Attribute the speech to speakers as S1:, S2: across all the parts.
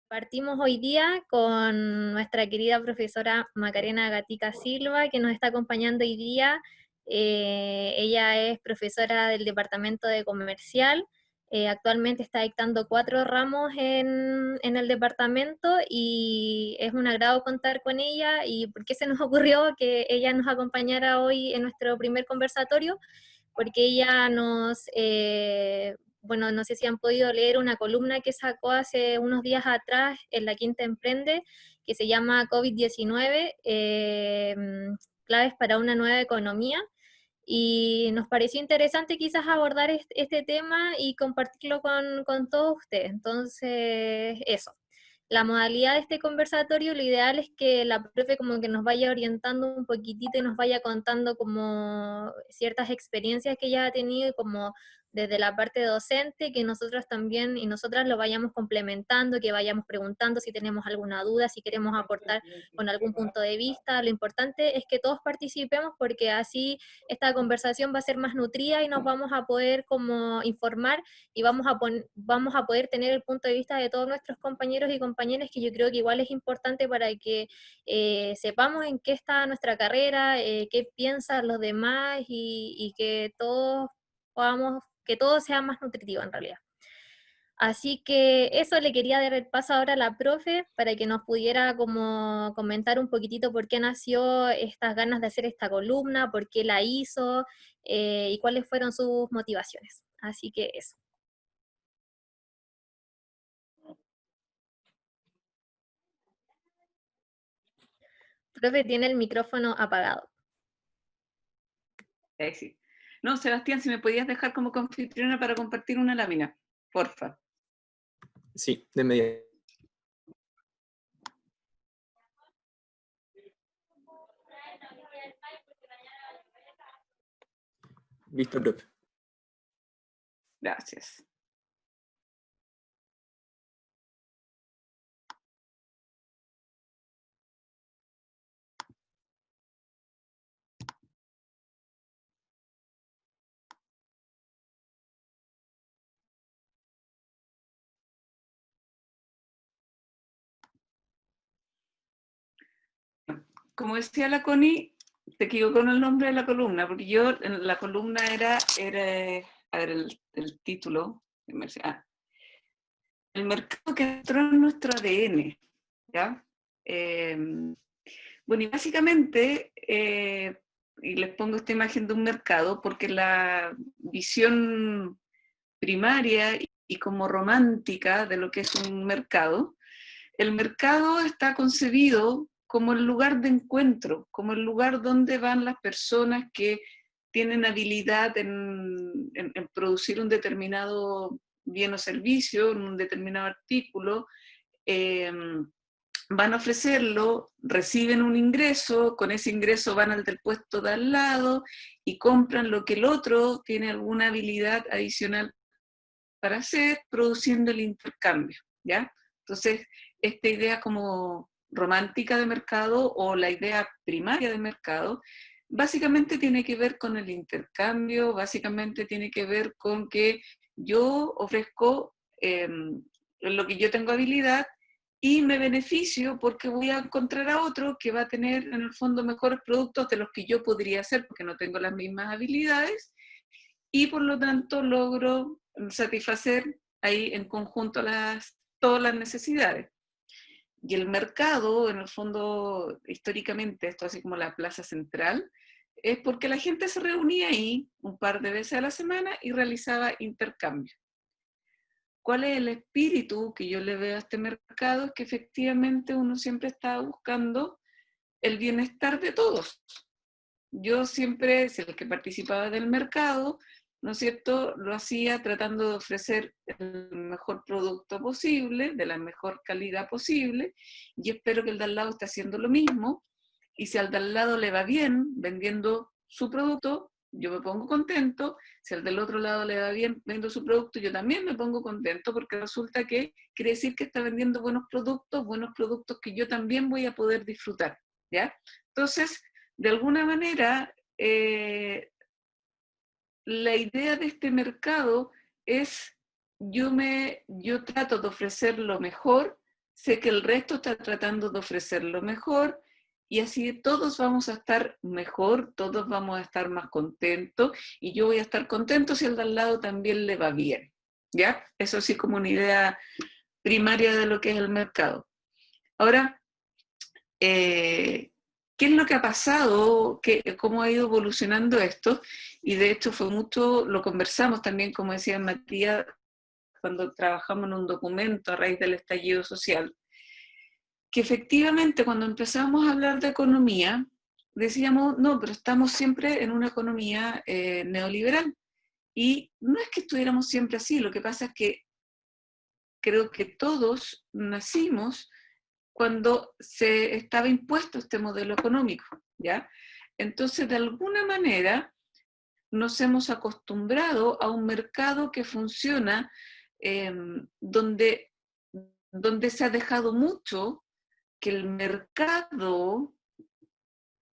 S1: Partimos hoy día con nuestra querida profesora Macarena Gatica Silva, que nos está acompañando hoy día. Ella es profesora del Departamento de Comercial. Actualmente está dictando 4 ramos en el departamento y es un agrado contar con ella. ¿Y por qué se nos ocurrió que ella nos acompañara hoy en nuestro primer conversatorio? Porque ella bueno, no sé si han podido leer una columna que sacó hace unos días atrás en La Quinta Emprende, que se llama COVID-19, claves para una nueva economía, y nos pareció interesante quizás abordar este tema y compartirlo con todos ustedes. Entonces, eso. La modalidad de este conversatorio, lo ideal es que la profe como que nos vaya orientando un poquitito y nos vaya contando como ciertas experiencias que ella ha tenido, como desde la parte docente, que nosotros también y nosotras lo vayamos complementando, que vayamos preguntando si tenemos alguna duda, si queremos aportar con algún punto de vista. Lo importante es que todos participemos, porque así esta conversación va a ser más nutrida y nos vamos a poder como informar y vamos a poder tener el punto de vista de todos nuestros compañeros y compañeras, que yo creo que igual es importante para que sepamos en qué está nuestra carrera, qué piensan los demás y que todos podamos, que todo sea más nutritivo en realidad. Así que eso, le quería dar el paso ahora a la profe para que nos pudiera como comentar un poquitito por qué nació estas ganas de hacer esta columna, por qué la hizo y cuáles fueron sus motivaciones. Así que eso. Profe, tiene el micrófono apagado.
S2: Sí. No, Sebastián, si me podías dejar como anfitriona para compartir una lámina, porfa.
S3: Sí, de inmediato. Listo, profe.
S2: Gracias. Como decía la Connie, te equivoco con el nombre de la columna, porque yo, la columna era a ver, el título, el mercado que entró en nuestro ADN, ¿ya? Bueno, y básicamente, y les pongo esta imagen de un mercado, porque la visión primaria y como romántica de lo que es un mercado, el mercado está concebido como el lugar de encuentro, como el lugar donde van las personas que tienen habilidad en producir un determinado bien o servicio, en un determinado artículo, van a ofrecerlo, reciben un ingreso, con ese ingreso van al del puesto de al lado y compran lo que el otro tiene alguna habilidad adicional para hacer, produciendo el intercambio, ¿ya? Entonces, esta idea como romántica de mercado o la idea primaria de mercado, básicamente tiene que ver con el intercambio, básicamente tiene que ver con que yo ofrezco lo que yo tengo habilidad y me beneficio porque voy a encontrar a otro que va a tener en el fondo mejores productos de los que yo podría hacer porque no tengo las mismas habilidades y por lo tanto logro satisfacer ahí en conjunto todas las necesidades. Y el mercado, en el fondo, históricamente, esto así como la plaza central, es porque la gente se reunía ahí un par de veces a la semana y realizaba intercambio. ¿Cuál es el espíritu que yo le veo a este mercado? Es que efectivamente uno siempre está buscando el bienestar de todos. Yo siempre, si el que participaba del mercado, ¿no es cierto?, lo hacía tratando de ofrecer el mejor producto posible, de la mejor calidad posible, y espero que el de al lado esté haciendo lo mismo, y si al de al lado le va bien vendiendo su producto, yo me pongo contento, si al del otro lado le va bien vendiendo su producto, yo también me pongo contento, porque resulta que quiere decir que está vendiendo buenos productos que yo también voy a poder disfrutar, ¿ya? Entonces, de alguna manera, la idea de este mercado es, yo trato de ofrecer lo mejor sé que el resto está tratando de ofrecer lo mejor, y así todos vamos a estar mejor, todos vamos a estar más contentos, y yo voy a estar contento si al de al lado también le va bien, ¿ya? Eso sí, como una idea primaria de lo que es el mercado. Ahora, ¿qué es lo que ha pasado? ¿Cómo ha ido evolucionando esto? Y de hecho fue mucho, lo conversamos también, como decía Matías, cuando trabajamos en un documento a raíz del estallido social, que efectivamente cuando empezamos a hablar de economía, decíamos, no, pero estamos siempre en una economía neoliberal. Y no es que estuviéramos siempre así, lo que pasa es que creo que todos nacimos cuando se estaba impuesto este modelo económico, ¿ya? Entonces, de alguna manera, nos hemos acostumbrado a un mercado que funciona donde se ha dejado mucho que el mercado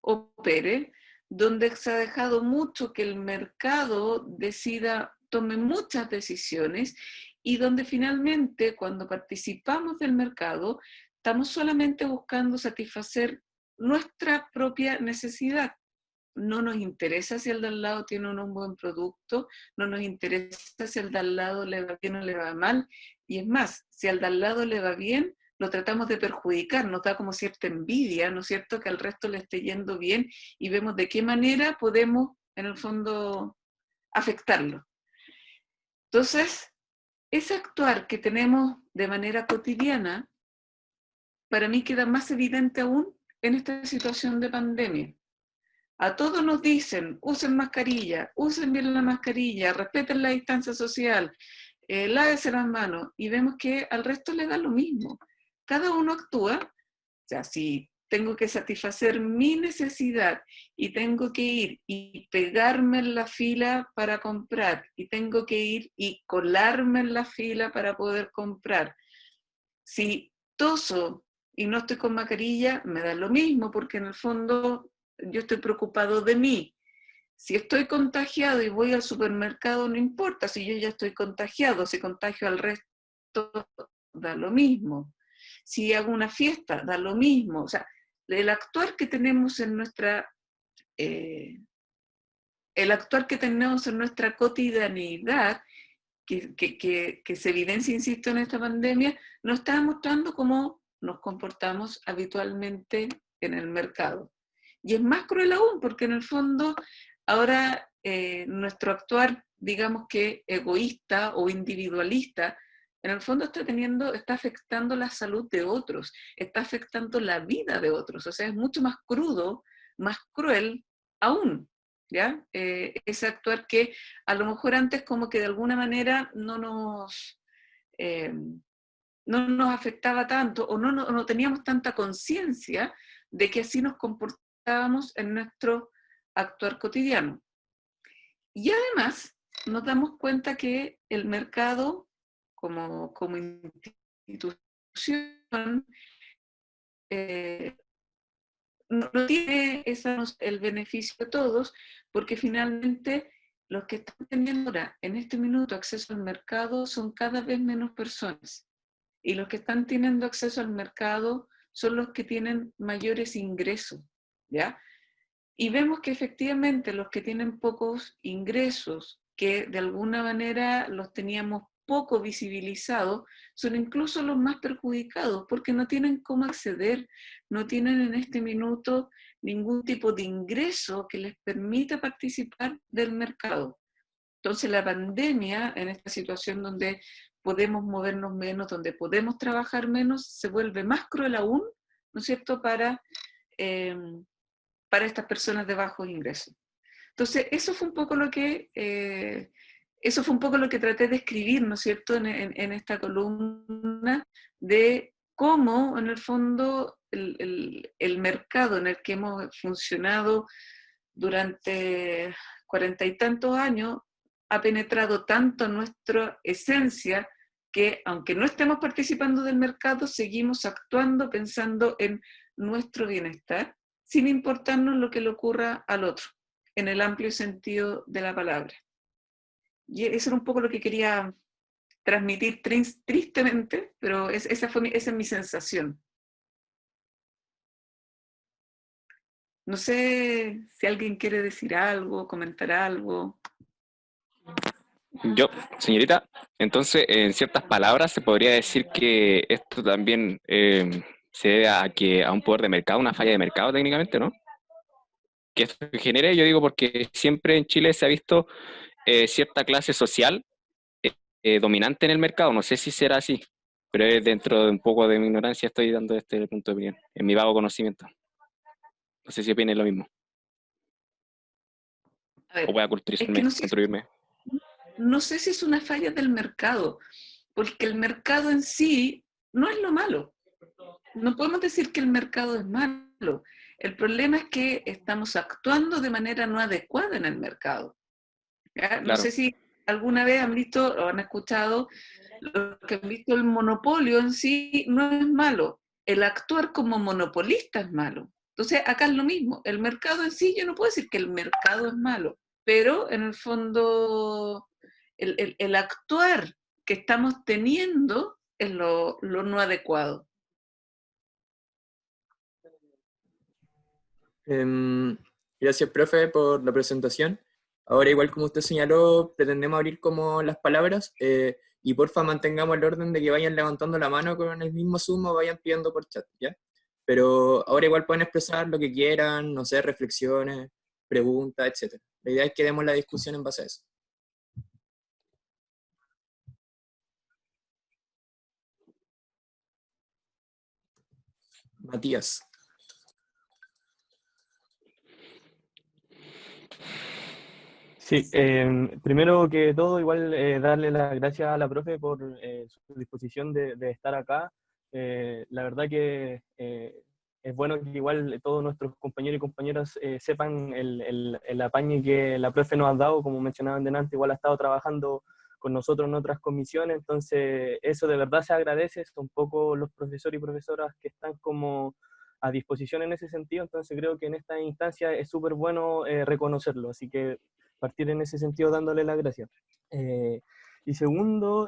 S2: opere, donde se ha dejado mucho que el mercado decida, tome muchas decisiones, y donde finalmente cuando participamos del mercado estamos solamente buscando satisfacer nuestra propia necesidad. No nos interesa si el de al lado tiene un buen producto, no nos interesa si el de al lado le va bien o le va mal, y es más, si al de al lado le va bien, lo tratamos de perjudicar, nos da como cierta envidia, ¿no es cierto?, que al resto le esté yendo bien, y vemos de qué manera podemos, en el fondo, afectarlo. Entonces, ese actuar que tenemos de manera cotidiana, para mí queda más evidente aún en esta situación de pandemia. A todos nos dicen, usen mascarilla, usen bien la mascarilla, respeten la distancia social, lávese las manos, y vemos que al resto le da lo mismo. Cada uno actúa, o sea, si tengo que satisfacer mi necesidad y tengo que ir y pegarme en la fila para comprar, y tengo que ir y colarme en la fila para poder comprar, si toso y no estoy con mascarilla, me da lo mismo, porque en el fondo yo estoy preocupado de mí. Si estoy contagiado y voy al supermercado, no importa, si yo ya estoy contagiado, si contagio al resto, da lo mismo. Si hago una fiesta, da lo mismo. O sea, el actuar que tenemos en nuestra, cotidianidad, que se evidencia, insisto, en esta pandemia, nos está mostrando cómo nos comportamos habitualmente en el mercado. Y es más cruel aún, porque en el fondo ahora nuestro actuar, digamos que egoísta o individualista, en el fondo está afectando la salud de otros, está afectando la vida de otros. O sea, es mucho más crudo, más cruel aún, ¿ya? Ese actuar que a lo mejor antes como que de alguna manera no nos afectaba tanto, o no teníamos tanta conciencia de que así nos comportábamos en nuestro actuar cotidiano. Y además nos damos cuenta que el mercado como institución no tiene el beneficio de todos, porque finalmente los que están teniendo ahora, en este minuto, acceso al mercado son cada vez menos personas. Y los que están teniendo acceso al mercado son los que tienen mayores ingresos, ¿ya? Y vemos que efectivamente los que tienen pocos ingresos, que de alguna manera los teníamos poco visibilizados, son incluso los más perjudicados, porque no tienen cómo acceder, no tienen en este minuto ningún tipo de ingreso que les permita participar del mercado. Entonces la pandemia, en esta situación donde podemos movernos menos, donde podemos trabajar menos, se vuelve más cruel aún, ¿no es cierto?, para estas personas de bajos ingresos. Entonces, eso fue un poco lo que traté de escribir, ¿no es cierto?, en esta columna, de cómo, en el fondo, el mercado en el que hemos funcionado durante 40 y tantos años ha penetrado tanto en nuestra esencia que, aunque no estemos participando del mercado, seguimos actuando pensando en nuestro bienestar, sin importarnos lo que le ocurra al otro, en el amplio sentido de la palabra. Y eso era un poco lo que quería transmitir tristemente, pero esa es mi sensación. No sé si alguien quiere decir algo, comentar algo.
S3: Yo, señorita, entonces, en ciertas palabras se podría decir que esto también se debe a un poder de mercado, una falla de mercado técnicamente, ¿no? Que esto genere, yo digo, porque siempre en Chile se ha visto cierta clase social dominante en el mercado. No sé si será así, pero es dentro de un poco de mi ignorancia estoy dando este punto de opinión, en mi vago conocimiento. No sé si opinen lo mismo.
S2: A
S3: O
S2: ver,
S3: voy a
S2: es que
S3: construirme.
S2: no sé si es una falla del mercado, porque el mercado en sí no es lo malo. No podemos decir que el mercado es malo. El problema es que estamos actuando de manera no adecuada en el mercado. ¿Ya? No
S3: Claro,
S2: sé si alguna vez han visto o han escuchado, los que han visto el monopolio en sí no es malo. El actuar como monopolista es malo. Entonces, acá es lo mismo. El mercado en sí, yo no puedo decir que el mercado es malo, pero en el fondo, el actuar que estamos teniendo es lo no adecuado.
S3: Gracias, profe, por la presentación. Ahora, igual como usted señaló, pretendemos abrir como las palabras y porfa mantengamos el orden de que vayan levantando la mano con el mismo Zoom o vayan pidiendo por chat, ¿ya? Pero ahora igual pueden expresar lo que quieran, no sé, reflexiones, preguntas, etc. La idea es que demos la discusión en base a eso. Matías.
S4: Sí, primero que todo, igual darle las gracias a la profe por su disposición de estar acá. La verdad que es bueno que igual todos nuestros compañeros y compañeras sepan el apañe que la profe nos ha dado, como mencionaban delante, igual ha estado trabajando con nosotros en otras comisiones, entonces eso de verdad se agradece, son poco los profesores y profesoras que están como a disposición en ese sentido, entonces creo que en esta instancia es súper bueno reconocerlo, así que partir en ese sentido dándole las gracias. Y segundo,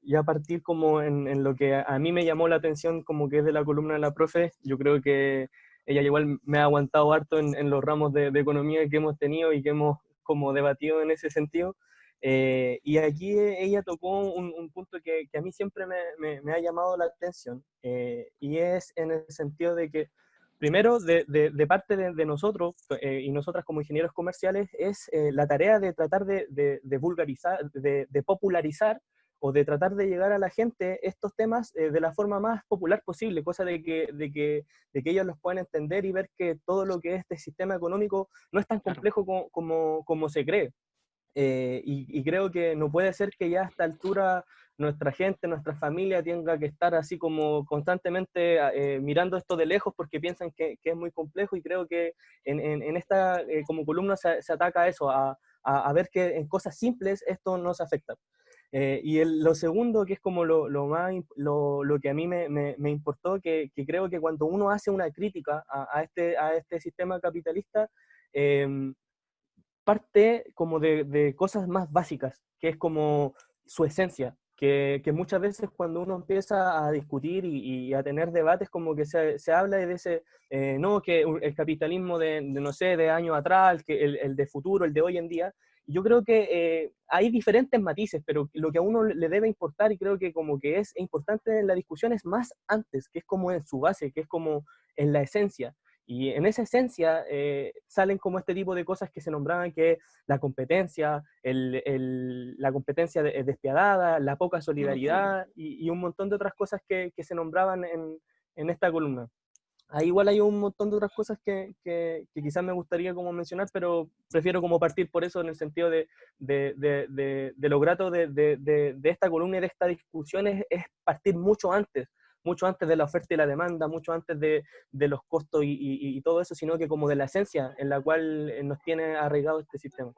S4: ya partir como en lo que a mí me llamó la atención, como que es de la columna de la profe, yo creo que ella igual me ha aguantado harto en los ramos de economía que hemos tenido y que hemos como debatido en ese sentido. Y aquí ella tocó un punto que a mí siempre me ha llamado la atención, y es en el sentido de que primero, de parte de nosotros y nosotras como ingenieros comerciales, es la tarea de tratar de vulgarizar, de popularizar o de tratar de llegar a la gente estos temas de la forma más popular posible, cosa de que ellos los puedan entender y ver que todo lo que es este sistema económico no es tan
S3: Claro.
S4: complejo como se cree. Y creo que no puede ser que ya a esta altura nuestra gente, nuestra familia tenga que estar así como constantemente mirando esto de lejos porque piensan que es muy complejo, y creo que en esta como columna se ataca a eso, a ver que en cosas simples esto nos afecta. Lo segundo, que es como lo que a mí me importó, que creo que cuando uno hace una crítica a este sistema capitalista, eh, parte como de cosas más básicas, que es como su esencia, que muchas veces cuando uno empieza a discutir y a tener debates, como que se habla de ese, no, que el capitalismo no sé, de años atrás, que el de futuro, el de hoy en día. Yo creo que hay diferentes matices, pero lo que a uno le debe importar, y creo que como que es importante en la discusión, es más antes, que es como en su base, que es como en la esencia. Y en esa esencia salen como este tipo de cosas que se nombraban, que la competencia, la competencia despiadada, la poca solidaridad y un montón de otras cosas que se nombraban en esta columna. Ahí igual hay un montón de otras cosas que quizás me gustaría como mencionar, pero prefiero como partir por eso en el sentido de lo grato de esta columna y de esta discusión es partir mucho antes de la oferta y la demanda, mucho antes de los costos y todo eso, sino que como de la esencia en la cual nos tiene arraigado este sistema.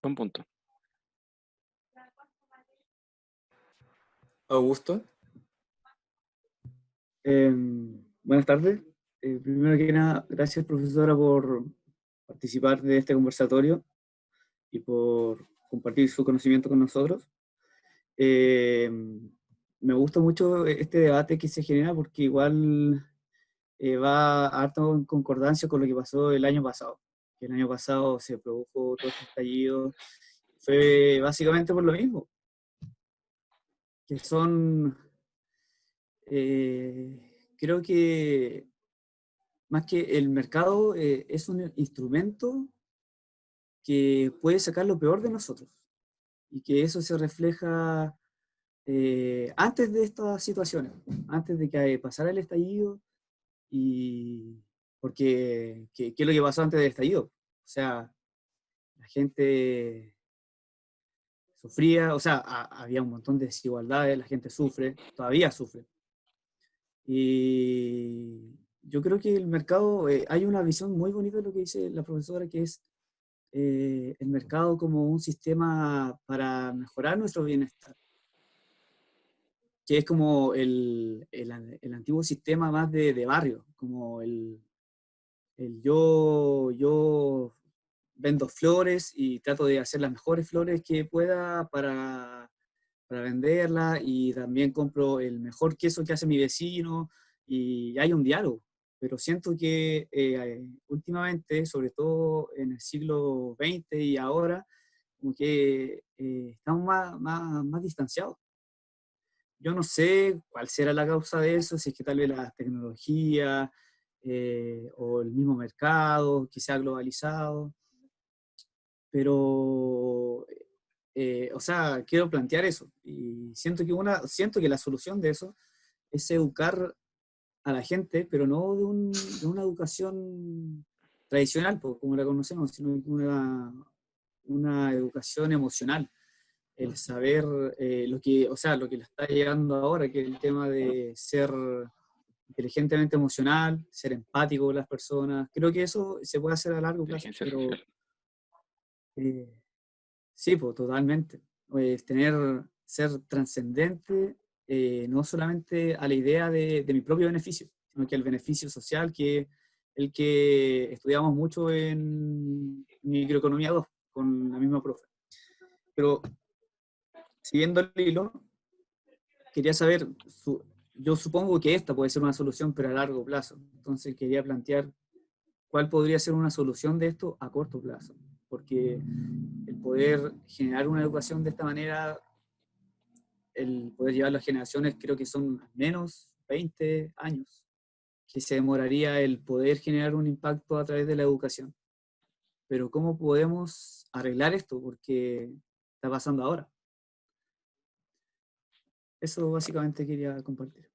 S3: Un punto. Augusto.
S5: Buenas tardes. Primero que nada, gracias profesora por participar de este conversatorio. y por compartir su conocimiento con nosotros. Me gusta mucho este debate que se genera porque igual va harto en concordancia con lo que pasó el año pasado. Que el año pasado se produjo todo este estallido, fue básicamente por lo mismo, que son, creo que más que el mercado es un instrumento que puede sacar lo peor de nosotros y que eso se refleja antes de estas situaciones, antes de que pasara el estallido y porque ¿qué es lo que pasó antes del estallido? O sea, la gente sufría, o sea, había un montón de desigualdades, la gente sufre, todavía sufre. Y yo creo que el mercado, hay una visión muy bonita de lo que dice la profesora, que es el mercado como un sistema para mejorar nuestro bienestar, que es como el antiguo sistema más de barrio, como yo vendo flores y trato de hacer las mejores flores que pueda para venderlas, y también compro el mejor queso que hace mi vecino, y hay un diálogo. Pero siento que últimamente, sobre todo en el siglo XX y ahora, como que estamos más distanciados. Yo no sé cuál será la causa de eso, si es que tal vez la tecnología o el mismo mercado que se ha globalizado, pero, o sea, quiero plantear eso. Y siento que la solución de eso es educar a la gente, pero no de una educación tradicional, como la conocemos, sino una educación emocional. El saber o sea, lo que le está llegando ahora, que es el tema de ser inteligentemente emocional, ser empático con las personas. Creo que eso se puede hacer a largo plazo,
S3: Inteligencia
S5: pero
S3: social.
S5: eh, sí, pues totalmente. Ser trascendente, no solamente a la idea de mi propio beneficio, sino que el beneficio social, que el que estudiamos mucho en microeconomía 2 con la misma profe. Pero siguiendo el hilo, quería saber, yo supongo que esta puede ser una solución, pero a largo plazo. Entonces quería plantear cuál podría ser una solución de esto a corto plazo. Porque el poder generar una educación de esta manera, el poder llevar las generaciones, creo que son al menos 20 años, que se demoraría el poder generar un impacto a través de la educación. Pero ¿cómo podemos arreglar esto? Porque está pasando ahora. Eso básicamente quería compartir.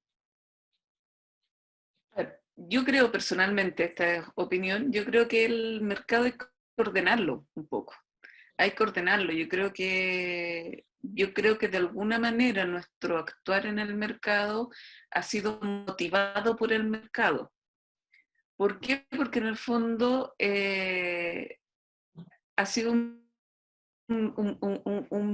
S2: Yo creo personalmente, esta es opinión, yo creo que el mercado hay que ordenarlo un poco. Hay que ordenarlo. Yo creo que de alguna manera nuestro actuar en el mercado ha sido motivado por el mercado. ¿Por qué? Porque en el fondo ha sido un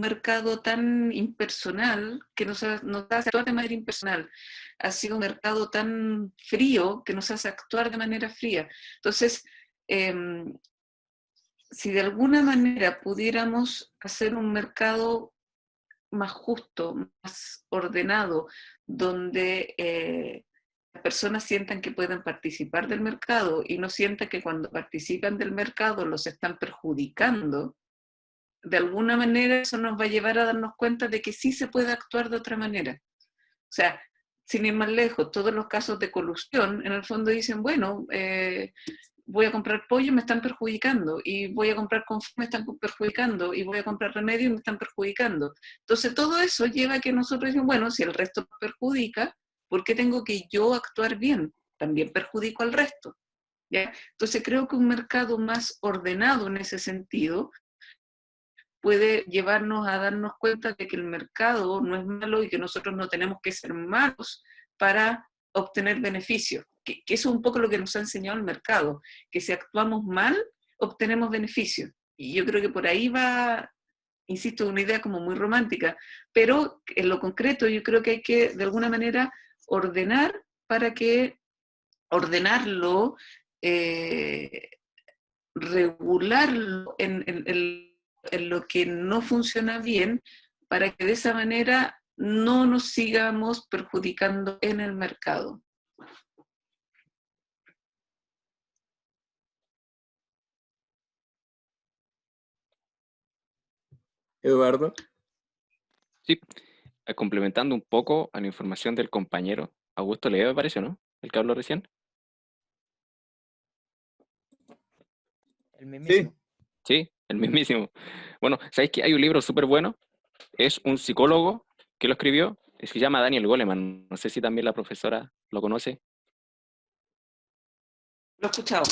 S2: mercado tan impersonal que nos hace actuar de manera impersonal. Ha sido un mercado tan frío que nos hace actuar de manera fría. Entonces, si de alguna manera pudiéramos hacer un mercado más justo, más ordenado, donde las personas sientan que pueden participar del mercado y no sientan que cuando participan del mercado los están perjudicando, de alguna manera eso nos va a llevar a darnos cuenta de que sí se puede actuar de otra manera. O sea, sin ir más lejos, todos los casos de colusión, en el fondo dicen, bueno, voy a comprar pollo y me están perjudicando, y voy a comprar confort y me están perjudicando, y voy a comprar remedio y me están perjudicando. Entonces todo eso lleva a que nosotros decimos, bueno, si el resto perjudica, ¿por qué tengo que yo actuar bien? También perjudico al resto. ¿Ya? Entonces creo que un mercado más ordenado en ese sentido puede llevarnos a darnos cuenta de que el mercado no es malo y que nosotros no tenemos que ser malos para obtener beneficios, que eso es un poco lo que nos ha enseñado el mercado, que si actuamos mal, obtenemos beneficios. Y yo creo que por ahí va, insisto, una idea como muy romántica, pero en lo concreto yo creo que hay que, de alguna manera, ordenar para que, ordenarlo, regularlo en en lo que no funciona bien, para que de esa manera no nos sigamos perjudicando en el mercado.
S5: Eduardo.
S3: Sí, complementando un poco a la información del compañero, Augusto León, me parece, ¿no? El que habló recién.
S4: El mismísimo.
S3: Sí, el mismísimo. Bueno, ¿sabéis que hay un libro súper bueno? Es un psicólogo que lo escribió, se llama Daniel Goleman. No sé si también la profesora lo conoce.
S2: Lo he escuchado.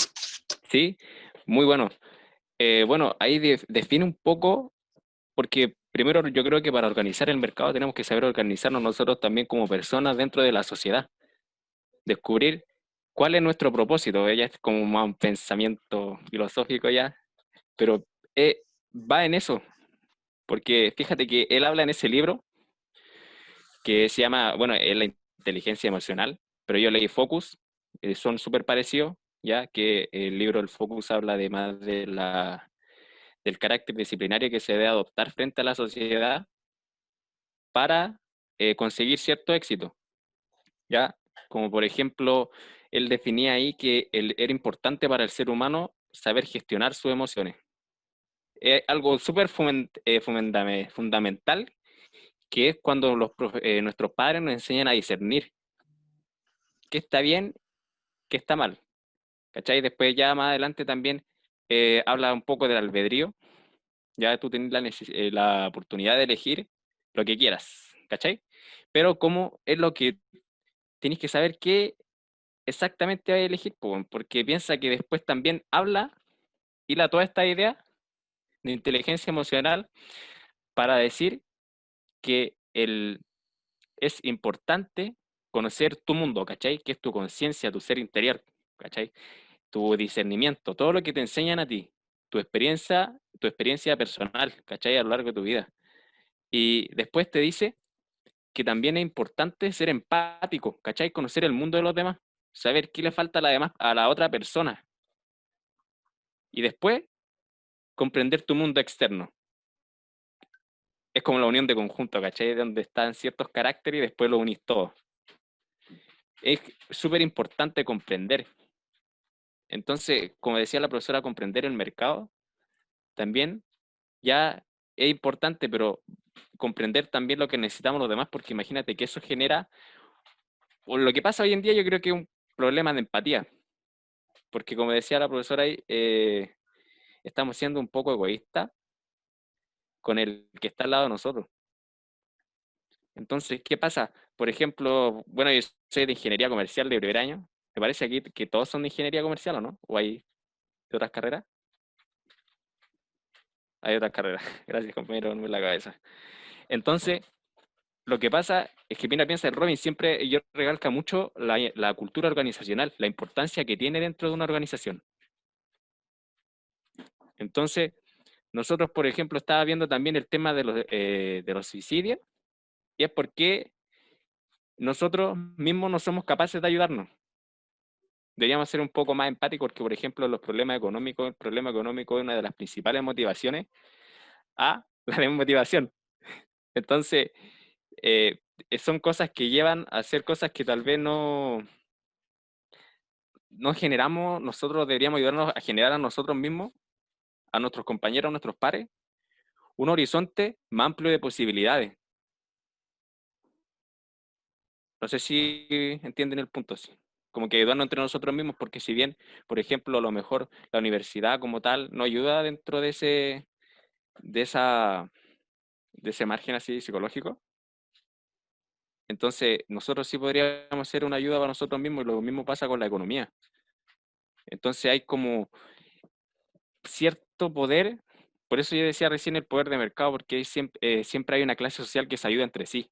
S3: Sí, muy bueno. Bueno, ahí define un poco, porque primero yo creo que para organizar el mercado tenemos que saber organizarnos nosotros también como personas dentro de la sociedad. Descubrir cuál es nuestro propósito. Ella es como más un pensamiento filosófico ya, pero va en eso, porque fíjate que él habla en ese libro que se llama, bueno, es la inteligencia emocional, pero yo leí Focus, son súper parecidos, ya que el libro El Focus habla de más del carácter disciplinario que se debe adoptar frente a la sociedad para conseguir cierto éxito, ya, como por ejemplo, él definía ahí que era importante para el ser humano saber gestionar sus emociones. Es algo súper fundamental, que es cuando nuestros padres nos enseñan a discernir qué está bien, qué está mal. ¿Cachai? Después ya más adelante también habla un poco del albedrío. Ya tú tienes la oportunidad de elegir lo que quieras, ¿cachai? Pero cómo es lo que tienes que saber qué exactamente vas a elegir, porque piensa que después también habla y toda esta idea de inteligencia emocional para decir que es importante conocer tu mundo, ¿cachai? Que es tu conciencia, tu ser interior, ¿cachai? Tu discernimiento, todo lo que te enseñan a ti, tu experiencia personal, ¿cachai? A lo largo de tu vida. Y después te dice que también es importante ser empático, ¿cachai? Conocer el mundo de los demás, saber qué le falta a la otra persona. Y después, comprender tu mundo externo. Es como la unión de conjunto, ¿cachai? Donde están ciertos caracteres y después lo unís todos. Es súper importante comprender. Entonces, como decía la profesora, comprender el mercado también ya es importante, pero comprender también lo que necesitamos los demás, porque imagínate que eso genera, o lo que pasa hoy en día yo creo que es un problema de empatía, porque como decía la profesora ahí, estamos siendo un poco egoístas con el que está al lado de nosotros. Entonces, ¿qué pasa? Por ejemplo, bueno, yo soy de ingeniería comercial de primer año. ¿Me parece aquí que todos son de ingeniería comercial o no? ¿O hay de otras carreras? Hay otras carreras. Gracias, compañero, no en la cabeza. Entonces, lo que pasa es que piensa el Robin siempre yo recalca mucho la cultura organizacional, la importancia que tiene dentro de una organización. Entonces, nosotros, por ejemplo, estaba viendo también el tema de los suicidios, y es porque nosotros mismos no somos capaces de ayudarnos. Deberíamos ser un poco más empáticos porque, por ejemplo, el problema económico es una de las principales motivaciones a la desmotivación. Entonces, son cosas que llevan a hacer cosas que tal vez no generamos, nosotros deberíamos ayudarnos a generar a nosotros mismos, a nuestros compañeros, a nuestros pares, un horizonte más amplio de posibilidades. No sé si entienden el punto, sí. Como que ayudarnos entre nosotros mismos, porque si bien, por ejemplo, a lo mejor la universidad como tal no ayuda dentro de de ese margen así psicológico, entonces nosotros sí podríamos ser una ayuda para nosotros mismos y lo mismo pasa con la economía. Entonces hay como cierto poder, por eso yo decía recién el poder de mercado, porque siempre hay una clase social que se ayuda entre sí.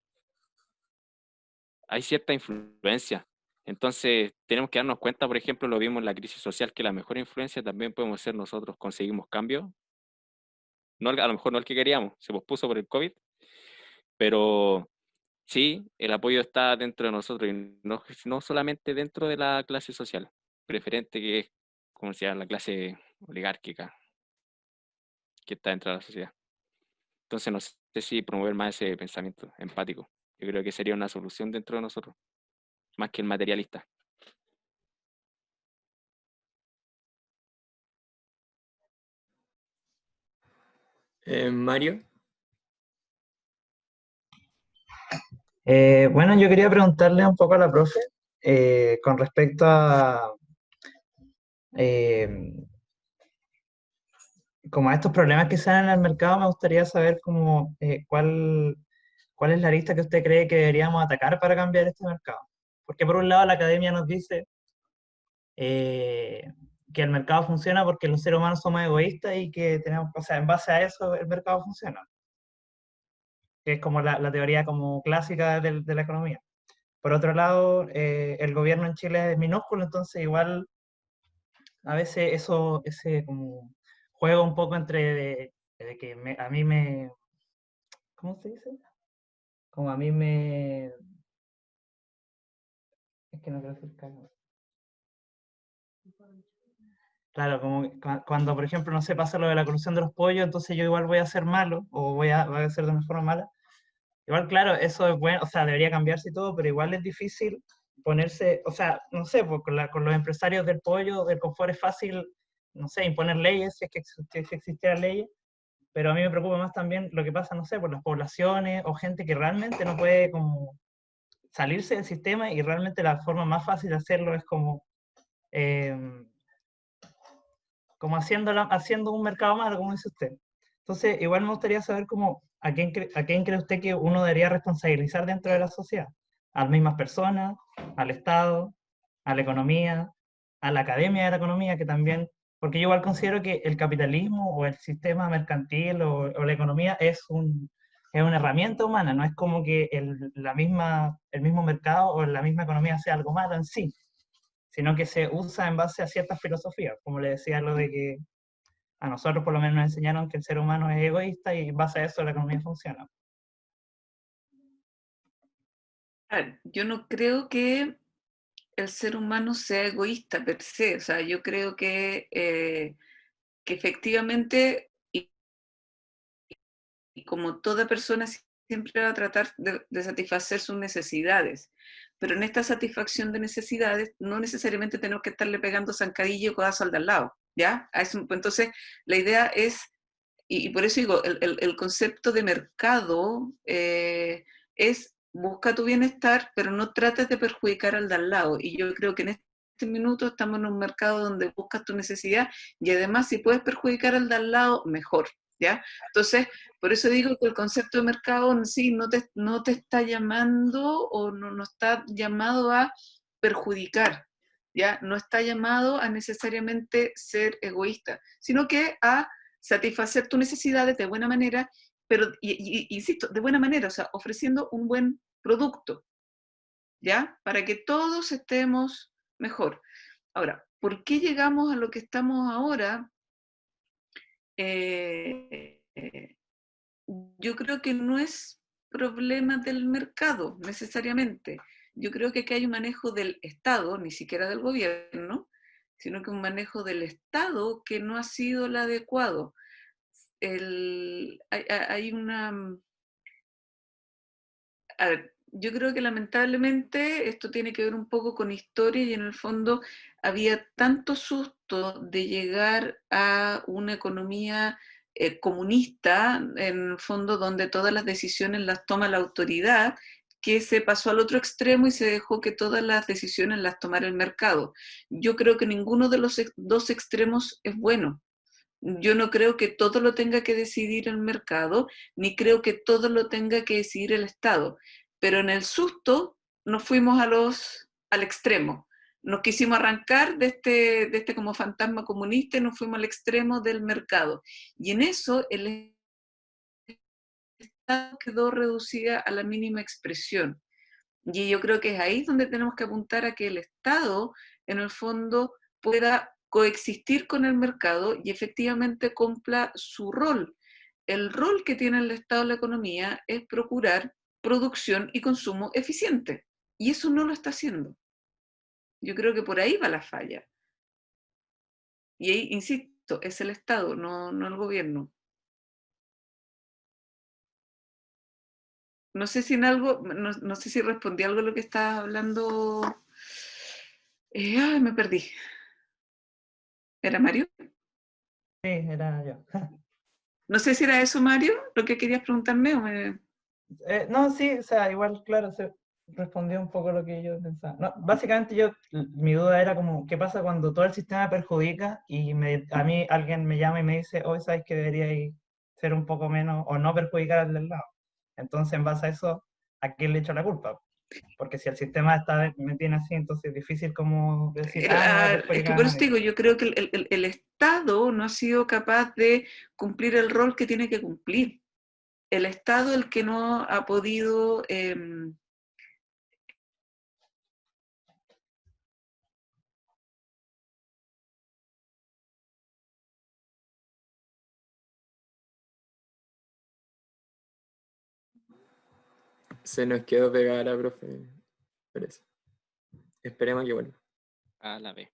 S3: Hay cierta influencia. Entonces tenemos que darnos cuenta, por ejemplo, lo vimos en la crisis social, que la mejor influencia también podemos ser nosotros, conseguimos cambios. No, a lo mejor no el que queríamos, se pospuso por el COVID, pero sí, el apoyo está dentro de nosotros y no solamente dentro de la clase social preferente, que es, como se llama, la clase oligárquica. que está dentro de la sociedad. Entonces no sé si promover más ese pensamiento empático. Yo creo que sería una solución dentro de nosotros, más que el materialista.
S6: Mario.
S7: Bueno, yo quería preguntarle un poco a la profe con respecto a eh, como a estos problemas que se dan en el mercado. Me gustaría saber como, cuál es la lista que usted cree que deberíamos atacar para cambiar este mercado. Porque por un lado la academia nos dice que el mercado funciona porque los seres humanos somos egoístas y que tenemos, o sea, en base a eso el mercado funciona, que es como la teoría como clásica de la economía. Por otro lado, el gobierno en Chile es minúsculo, entonces igual a veces ese como juego un poco entre de que a mí me, ¿cómo se dice? Como a mí me, es que no quiero decir cago. Claro, como cuando, por ejemplo, no sé, pasa lo de la corrupción de los pollos, entonces yo igual voy a ser malo, o voy a ser de una forma mala. Igual, claro, eso es bueno, o sea, debería cambiarse y todo, pero igual es difícil ponerse, o sea, no sé, pues con los empresarios del pollo, del confort es fácil, no sé, imponer leyes, si es que si existieran leyes, pero a mí me preocupa más también lo que pasa, no sé, por las poblaciones o gente que realmente no puede como salirse del sistema y realmente la forma más fácil de hacerlo es eh, como haciendo un mercado malo, como dice usted. Entonces, igual me gustaría saber cómo, a quién cree usted que uno debería responsabilizar dentro de la sociedad. ¿A las mismas personas, al Estado, a la economía, a la academia de la economía, que también, porque yo igual considero que el capitalismo o el sistema mercantil o la economía es una herramienta humana, no es como que el mismo mercado o la misma economía sea algo malo en sí, sino que se usa en base a ciertas filosofías, como le decía, lo de que a nosotros por lo menos nos enseñaron que el ser humano es egoísta y en base a eso la economía funciona.
S2: Yo no creo que el ser humano sea egoísta per se, o sea, yo creo que efectivamente, y como toda persona siempre va a tratar de satisfacer sus necesidades, pero en esta satisfacción de necesidades no necesariamente tenemos que estarle pegando zancadillo o codazo al de al lado, ¿ya? Entonces, la idea es, y por eso digo, el concepto de mercado es busca tu bienestar, pero no trates de perjudicar al de al lado, y yo creo que en este minuto estamos en un mercado donde buscas tu necesidad, y además si puedes perjudicar al de al lado, mejor, ¿ya? Entonces, por eso digo que el concepto de mercado en sí no te está llamando o no está llamado a perjudicar, ¿ya? No está llamado a necesariamente ser egoísta, sino que a satisfacer tus necesidades de buena manera, pero, insisto, de buena manera, o sea, ofreciendo un buen producto, ¿ya? Para que todos estemos mejor. Ahora, ¿por qué llegamos a lo que estamos ahora? Yo creo que no es problema del mercado necesariamente. Yo creo que aquí hay un manejo del Estado, ni siquiera del gobierno, sino que un manejo del Estado que no ha sido el adecuado. Hay una... A ver, yo creo que lamentablemente esto tiene que ver un poco con historia y en el fondo había tanto susto de llegar a una economía comunista, en el fondo donde todas las decisiones las toma la autoridad, que se pasó al otro extremo y se dejó que todas las decisiones las tomara el mercado. Yo creo que ninguno de los dos extremos es bueno. Yo no creo que todo lo tenga que decidir el mercado, ni creo que todo lo tenga que decidir el Estado. Pero en el susto nos fuimos al extremo. Nos quisimos arrancar de este como fantasma comunista y nos fuimos al extremo del mercado. Y en eso el Estado quedó reducida a la mínima expresión. Y yo creo que es ahí donde tenemos que apuntar a que el Estado, en el fondo, pueda coexistir con el mercado y efectivamente cumpla su rol. El rol que tiene el Estado en la economía es procurar producción y consumo eficiente. Y eso no lo está haciendo. Yo creo que por ahí va la falla. Y ahí, insisto, es el Estado, no el gobierno. no sé si en algo, no sé si respondí algo a lo que estabas hablando. Ay, me perdí. ¿Era Mario?
S7: Sí, era yo.
S2: No sé si era eso, Mario, lo que querías preguntarme.
S7: No, sí, o sea, igual, claro, se respondió un poco lo que yo pensaba. No, básicamente mi duda era como, ¿qué pasa cuando todo el sistema perjudica y a mí alguien me llama y me dice, hoy sabes que debería ser un poco menos o no perjudicar al del lado? Entonces, en base a eso, ¿a quién le echo la culpa? Porque si el sistema me tiene así, entonces es difícil como decir, no voy a
S2: Es que
S7: perjudicar a
S2: por eso te
S7: nadie.
S2: digo, yo creo que el Estado no ha sido capaz de cumplir el rol que tiene que cumplir. El Estado el que no ha podido
S6: Se nos quedó pegada la profe. Parece. Esperemos que vuelva.
S3: A la vez.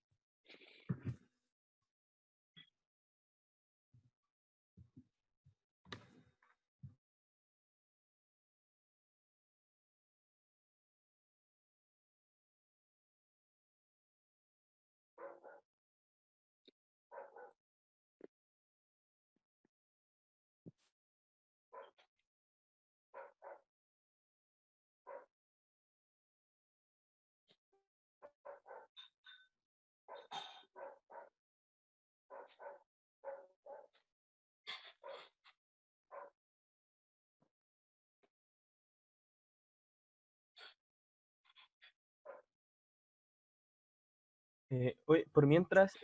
S4: Oye, por mientras,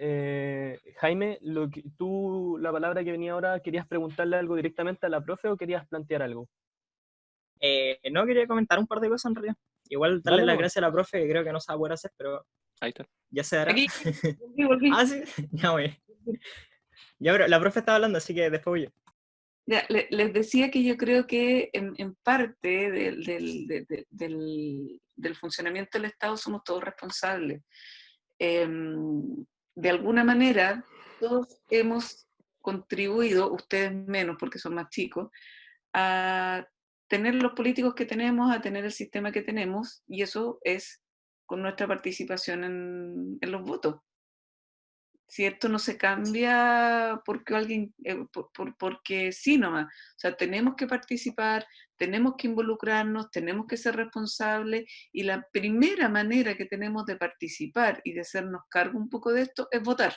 S4: Jaime, la palabra que venía ahora, ¿querías preguntarle algo directamente a la profe o querías plantear algo?
S8: No, quería comentar un par de cosas en realidad. Igual darle
S4: Dale,
S8: las
S4: no.
S8: gracias a la profe, que creo que no se va a poder hacer, pero
S3: Ahí está.
S8: ya se dará.
S2: Aquí, volví.
S8: Ah, sí, ya voy. Ya, pero la profe estaba hablando, así que después voy yo.
S2: Ya, les decía que yo creo que en parte del funcionamiento del Estado somos todos responsables. De alguna manera, todos hemos contribuido, ustedes menos porque son más chicos, a tener los políticos que tenemos, a tener el sistema que tenemos, y eso es con nuestra participación en los votos. Si esto no se cambia porque alguien, porque sí nomás, o sea, tenemos que participar, tenemos que involucrarnos, tenemos que ser responsables, y la primera manera que tenemos de participar y de hacernos cargo un poco de esto es votar.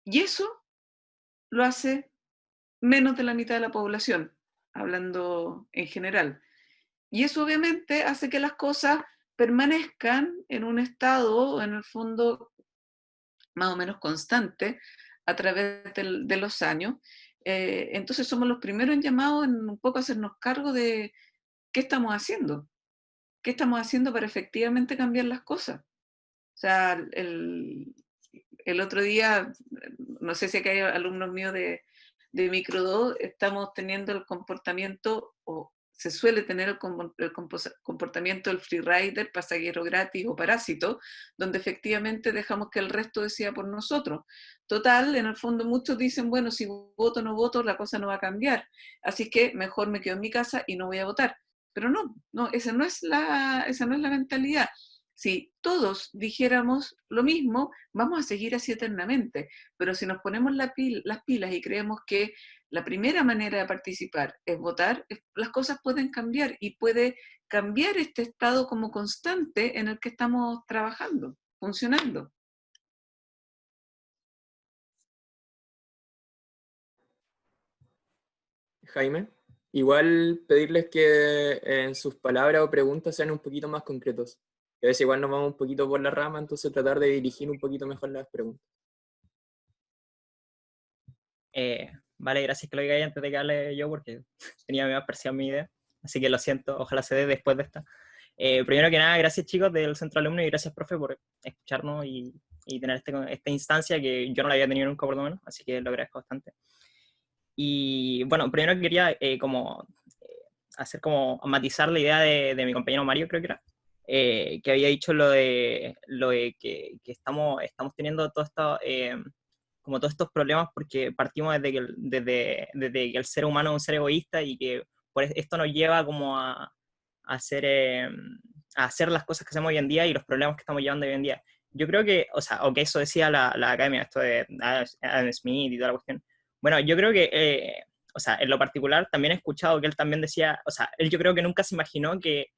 S2: Y eso lo hace menos de la mitad de la población, hablando en general. Y eso obviamente hace que las cosas permanezcan en un estado, en el fondo, más o menos constante a través de los años. Entonces somos los primeros en llamados en un poco hacernos cargo de qué estamos haciendo para efectivamente cambiar las cosas. O sea, el otro día, no sé si acá hay alumnos míos de Micro 2, estamos teniendo el comportamiento, o se suele tener el comportamiento del freerider, pasajero gratis o parásito, donde efectivamente dejamos que el resto decida por nosotros. Total, en el fondo muchos dicen, bueno, si voto o no voto, la cosa no va a cambiar, así que mejor me quedo en mi casa y no voy a votar. Pero no, esa no es la mentalidad. Si todos dijéramos lo mismo, vamos a seguir así eternamente. Pero si nos ponemos las pilas y creemos que la primera manera de participar es votar, las cosas pueden cambiar, y puede cambiar este estado como constante en el que estamos trabajando, funcionando.
S6: Jaime, igual pedirles que en sus palabras o preguntas sean un poquito más concretos. A veces igual nos vamos un poquito por la rama, entonces tratar de dirigir un poquito mejor las preguntas.
S8: Vale, gracias que lo digáis antes de que hable yo, porque tenía más presión mi idea. Así que lo siento, ojalá se dé después de esta. Primero que nada, gracias chicos del Centro Alumno y gracias profe por escucharnos y tener esta instancia que yo no la había tenido nunca por lo menos, así que lo agradezco bastante. Y bueno, primero quería hacer como matizar la idea de mi compañero Mario, creo que era, que había dicho lo de que estamos teniendo todo esto, como todos estos problemas porque partimos desde que el ser humano es un ser egoísta y que esto nos lleva como a hacer las cosas que hacemos hoy en día y los problemas que estamos llevando hoy en día. Yo creo que, o sea, o que eso decía la academia, esto de Adam Smith y toda la cuestión. Bueno, yo creo que, o sea, en lo particular también he escuchado que él también decía, o sea, él yo creo que nunca se imaginó que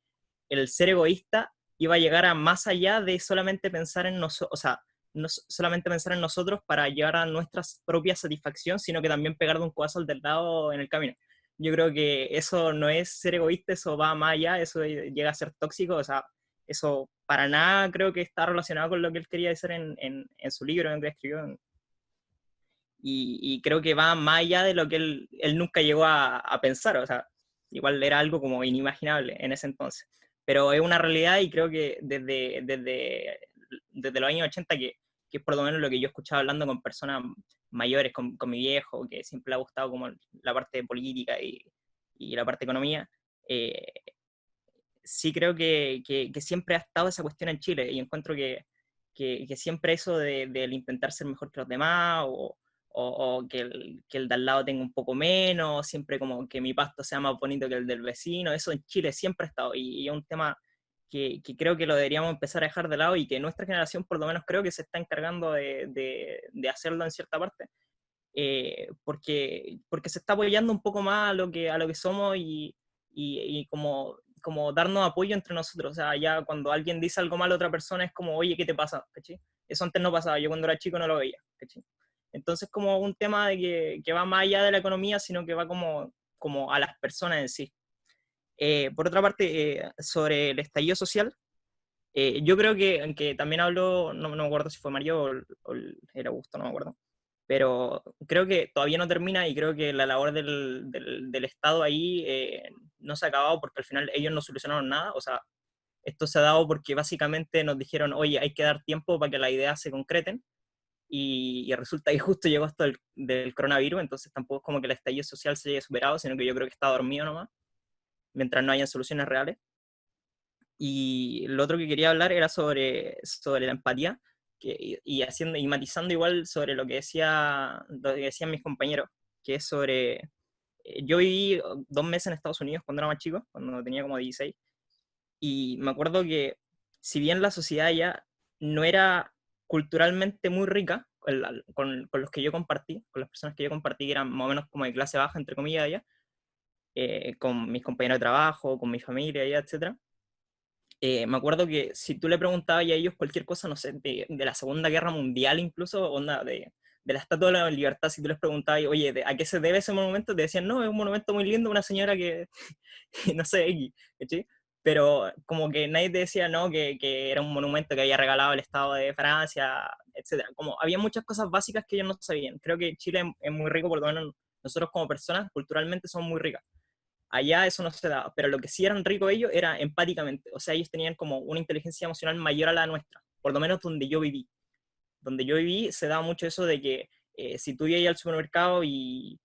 S8: el ser egoísta iba a llegar a más allá de solamente pensar en nosotros, o sea, no solamente pensar en nosotros para llegar a nuestra propia satisfacción, sino que también pegar de un codazo al del lado en el camino. Yo creo que eso no es ser egoísta, eso va más allá, eso llega a ser tóxico, o sea, eso para nada creo que está relacionado con lo que él quería decir en su libro, en el que escribió. Y creo que va más allá de lo que él nunca llegó a pensar, o sea, igual era algo como inimaginable en ese entonces. Pero es una realidad y creo que desde los años 80, que es por lo menos lo que yo he escuchado hablando con personas mayores, con mi viejo, que siempre le ha gustado como la parte política y la parte de economía, sí creo que siempre ha estado esa cuestión en Chile y encuentro que siempre eso del intentar ser mejor que los demás o que el de al lado tenga un poco menos, siempre como que mi pasto sea más bonito que el del vecino, eso en Chile siempre ha estado y es un tema que creo que lo deberíamos empezar a dejar de lado y que nuestra generación por lo menos creo que se está encargando de hacerlo en cierta parte, porque se está apoyando un poco más a lo que somos y como darnos apoyo entre nosotros. O sea, ya cuando alguien dice algo malo a otra persona es como, oye, ¿qué te pasa? ¿Cachai? Eso antes no pasaba, yo cuando era chico no lo veía. ¿Cachai? Entonces como un tema de que va más allá de la economía, sino que va como a las personas en sí. Por otra parte, sobre el estallido social, yo creo que también habló, no me acuerdo si fue Mario o era Augusto, no me acuerdo, pero creo que todavía no termina y creo que la labor del Estado ahí no se ha acabado porque al final ellos no solucionaron nada, o sea, esto se ha dado porque básicamente nos dijeron, oye, hay que dar tiempo para que las ideas se concreten y resulta que justo llegó esto del coronavirus, entonces tampoco es como que el estallido social se haya superado, sino que yo creo que está dormido nomás, mientras no hayan soluciones reales. Y lo otro que quería hablar era sobre la empatía, y matizando igual sobre lo que decían mis compañeros, que es sobre... yo viví 2 meses en Estados Unidos cuando era más chico, cuando tenía como 16, y me acuerdo que si bien la sociedad allá no era culturalmente muy rica, con los que yo compartí, con las personas que yo compartí, que eran más o menos como de clase baja, entre comillas, allá, con mis compañeros de trabajo, con mi familia, allá, etc. Me acuerdo que si tú le preguntabas a ellos cualquier cosa, no sé, de la Segunda Guerra Mundial incluso, onda de la Estatua de la Libertad, si tú les preguntabas, oye, ¿a qué se debe ese monumento? Te decían, no, es un monumento muy lindo, una señora que no sé, ¿sí? Pero como que nadie te decía, no, que era un monumento que había regalado el Estado de Francia, etc. Como había muchas cosas básicas que ellos no sabían. Creo que Chile es muy rico, por lo menos nosotros como personas, culturalmente somos muy ricas. Allá eso no se daba, pero lo que sí eran ricos ellos era empáticamente, o sea, ellos tenían como una inteligencia emocional mayor a la nuestra, por lo menos donde yo viví. Donde yo viví se daba mucho eso de que si tú ibas al supermercado y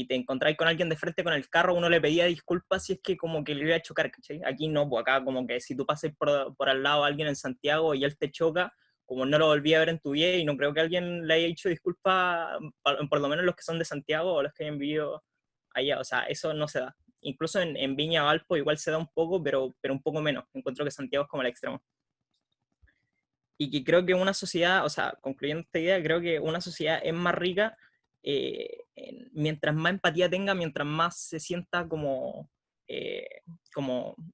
S8: te encontráis con alguien de frente con el carro, uno le pedía disculpas si es que como que le iba a chocar, ¿cachai? Aquí no, pues acá como que si tú pasas por al lado a alguien en Santiago y él te choca, como no lo volví a ver en tu vida y no creo que alguien le haya dicho disculpas, por lo menos los que son de Santiago o los que hayan vivido allá, o sea, eso no se da. Incluso en Viña Valpo igual se da un poco, pero un poco menos. Encuentro que Santiago es como el extremo. Y que creo que una sociedad, o sea, concluyendo esta idea, creo que una sociedad es más rica mientras más empatía tenga, mientras más se sienta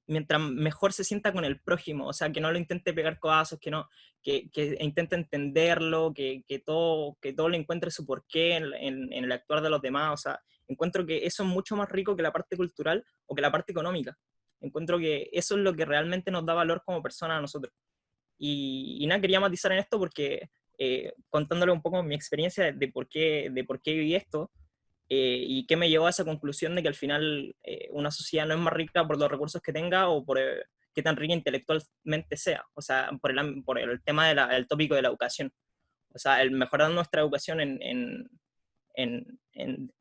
S8: mientras mejor se sienta con el prójimo, o sea, que no lo intente pegar codazos, que intente entenderlo, que todo le encuentre su porqué en el actuar de los demás, o sea, encuentro que eso es mucho más rico que la parte cultural o que la parte económica. Encuentro que eso es lo que realmente nos da valor como personas a nosotros. Y nada, quería matizar en esto porque contándole un poco mi experiencia de por qué viví esto y qué me llevó a esa conclusión de que al final una sociedad no es más rica por los recursos que tenga o por qué tan rica intelectualmente sea, o sea, por el tema del tópico de la educación. O sea, el mejorar nuestra educación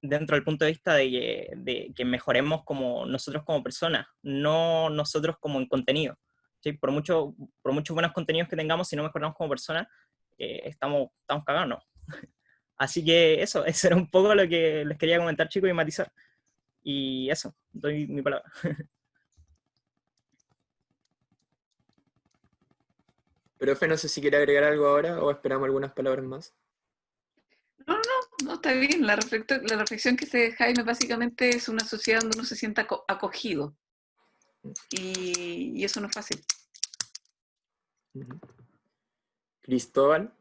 S8: dentro del punto de vista de que mejoremos como nosotros como personas, no nosotros como en contenido. ¿Sí? Por muchos buenos contenidos que tengamos, si no mejoramos como personas, estamos cagados. Así que eso era un poco lo que les quería comentar, chicos, y matizar. Y eso, doy mi palabra.
S6: Profe, no sé si quiere agregar algo ahora o esperamos algunas palabras más.
S2: No, está bien. La reflexión que hace Jaime básicamente es una sociedad donde uno se sienta acogido. Y eso no es fácil.
S6: Ujú. Cristóbal.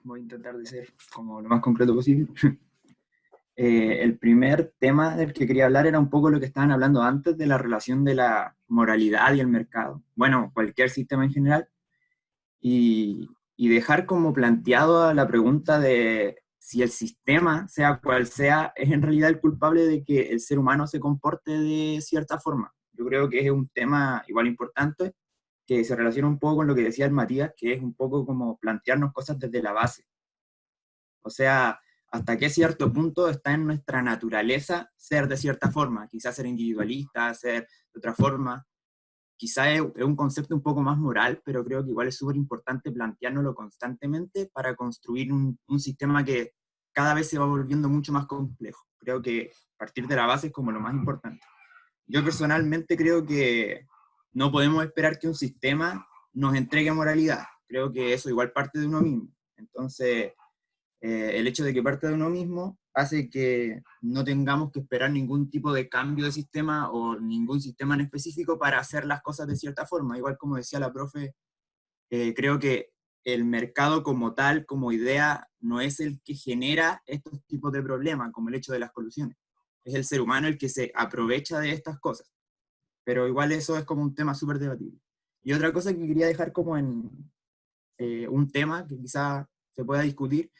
S9: Voy a intentar de ser como lo más concreto posible. El primer tema del que quería hablar era un poco lo que estaban hablando antes de la relación de la moralidad y el mercado. Bueno, cualquier sistema en general. Y dejar como planteado la pregunta de si el sistema, sea cual sea, es en realidad el culpable de que el ser humano se comporte de cierta forma. Yo creo que es un tema igual importante, que se relaciona un poco con lo que decía el Matías, que es un poco como plantearnos cosas desde la base. O sea, hasta qué cierto punto está en nuestra naturaleza ser de cierta forma, quizás ser individualista, ser de otra forma. Quizás es un concepto un poco más moral, pero creo que igual es súper importante planteárnoslo constantemente para construir un sistema que cada vez se va volviendo mucho más complejo. Creo que partir de la base es como lo más importante. Yo personalmente creo que no podemos esperar que un sistema nos entregue moralidad. Creo que eso igual parte de uno mismo. Entonces, el hecho de que parte de uno mismo hace que no tengamos que esperar ningún tipo de cambio de sistema o ningún sistema en específico para hacer las cosas de cierta forma. Igual como decía la profe, creo que el mercado como tal, como idea, no es el que genera estos tipos de problemas, como el hecho de las colusiones. Es el ser humano el que se aprovecha de estas cosas. Pero igual eso es como un tema súper debatible. Y otra cosa que quería dejar como en un tema que quizá se pueda discutir,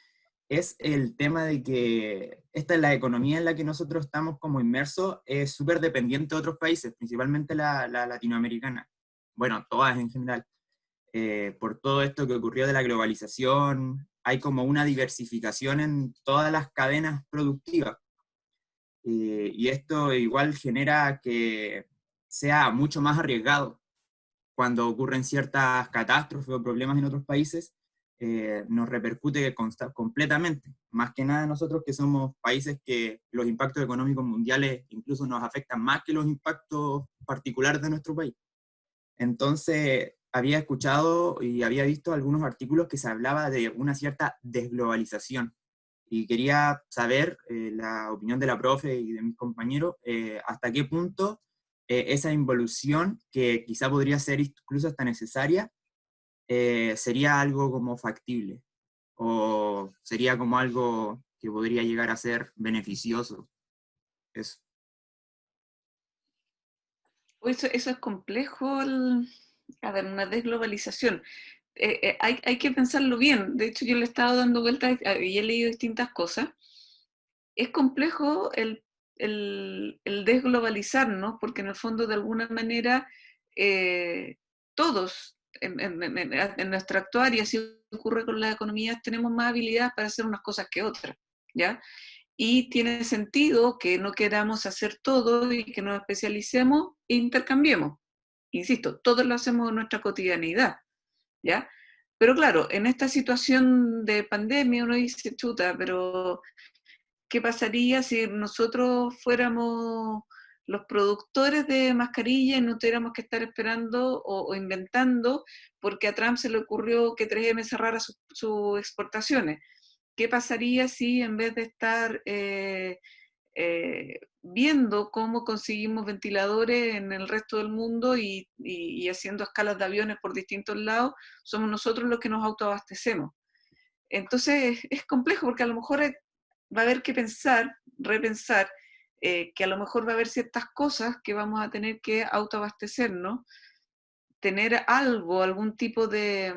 S9: es el tema de que esta es la economía en la que nosotros estamos como inmersos, es súper dependiente de otros países, principalmente la latinoamericana, bueno, todas en general, por todo esto que ocurrió de la globalización, hay como una diversificación en todas las cadenas productivas, y esto igual genera que sea mucho más arriesgado cuando ocurren ciertas catástrofes o problemas en otros países, nos repercute completamente. Más que nada nosotros que somos países que los impactos económicos mundiales incluso nos afectan más que los impactos particulares de nuestro país. Entonces, había escuchado y había visto algunos artículos que se hablaba de una cierta desglobalización. Y quería saber la opinión de la profe y de mis compañeros, hasta qué punto esa involución, que quizá podría ser incluso hasta necesaria, sería algo como factible, o sería como algo que podría llegar a ser beneficioso. Eso.
S2: Eso es complejo, a ver, una desglobalización. Hay que pensarlo bien. De hecho, yo le he estado dando vueltas y he leído distintas cosas. Es complejo el desglobalizarnos, porque en el fondo, de alguna manera, todos en nuestro actuar, y así ocurre con las economías, tenemos más habilidades para hacer unas cosas que otras, ¿ya? Y tiene sentido que no queramos hacer todo y que nos especialicemos e intercambiemos. Insisto, todos lo hacemos en nuestra cotidianidad, ¿ya? Pero claro, en esta situación de pandemia uno dice, chuta, pero ¿qué pasaría si nosotros fuéramos los productores de mascarillas y no tuviéramos que estar esperando o inventando porque a Trump se le ocurrió que 3M cerrara sus exportaciones? ¿Qué pasaría si en vez de estar viendo cómo conseguimos ventiladores en el resto del mundo y haciendo escalas de aviones por distintos lados, somos nosotros los que nos autoabastecemos? Entonces es complejo porque a lo mejor va a haber que pensar, repensar, que a lo mejor va a haber ciertas cosas que vamos a tener que autoabastecernos, tener algo, algún tipo de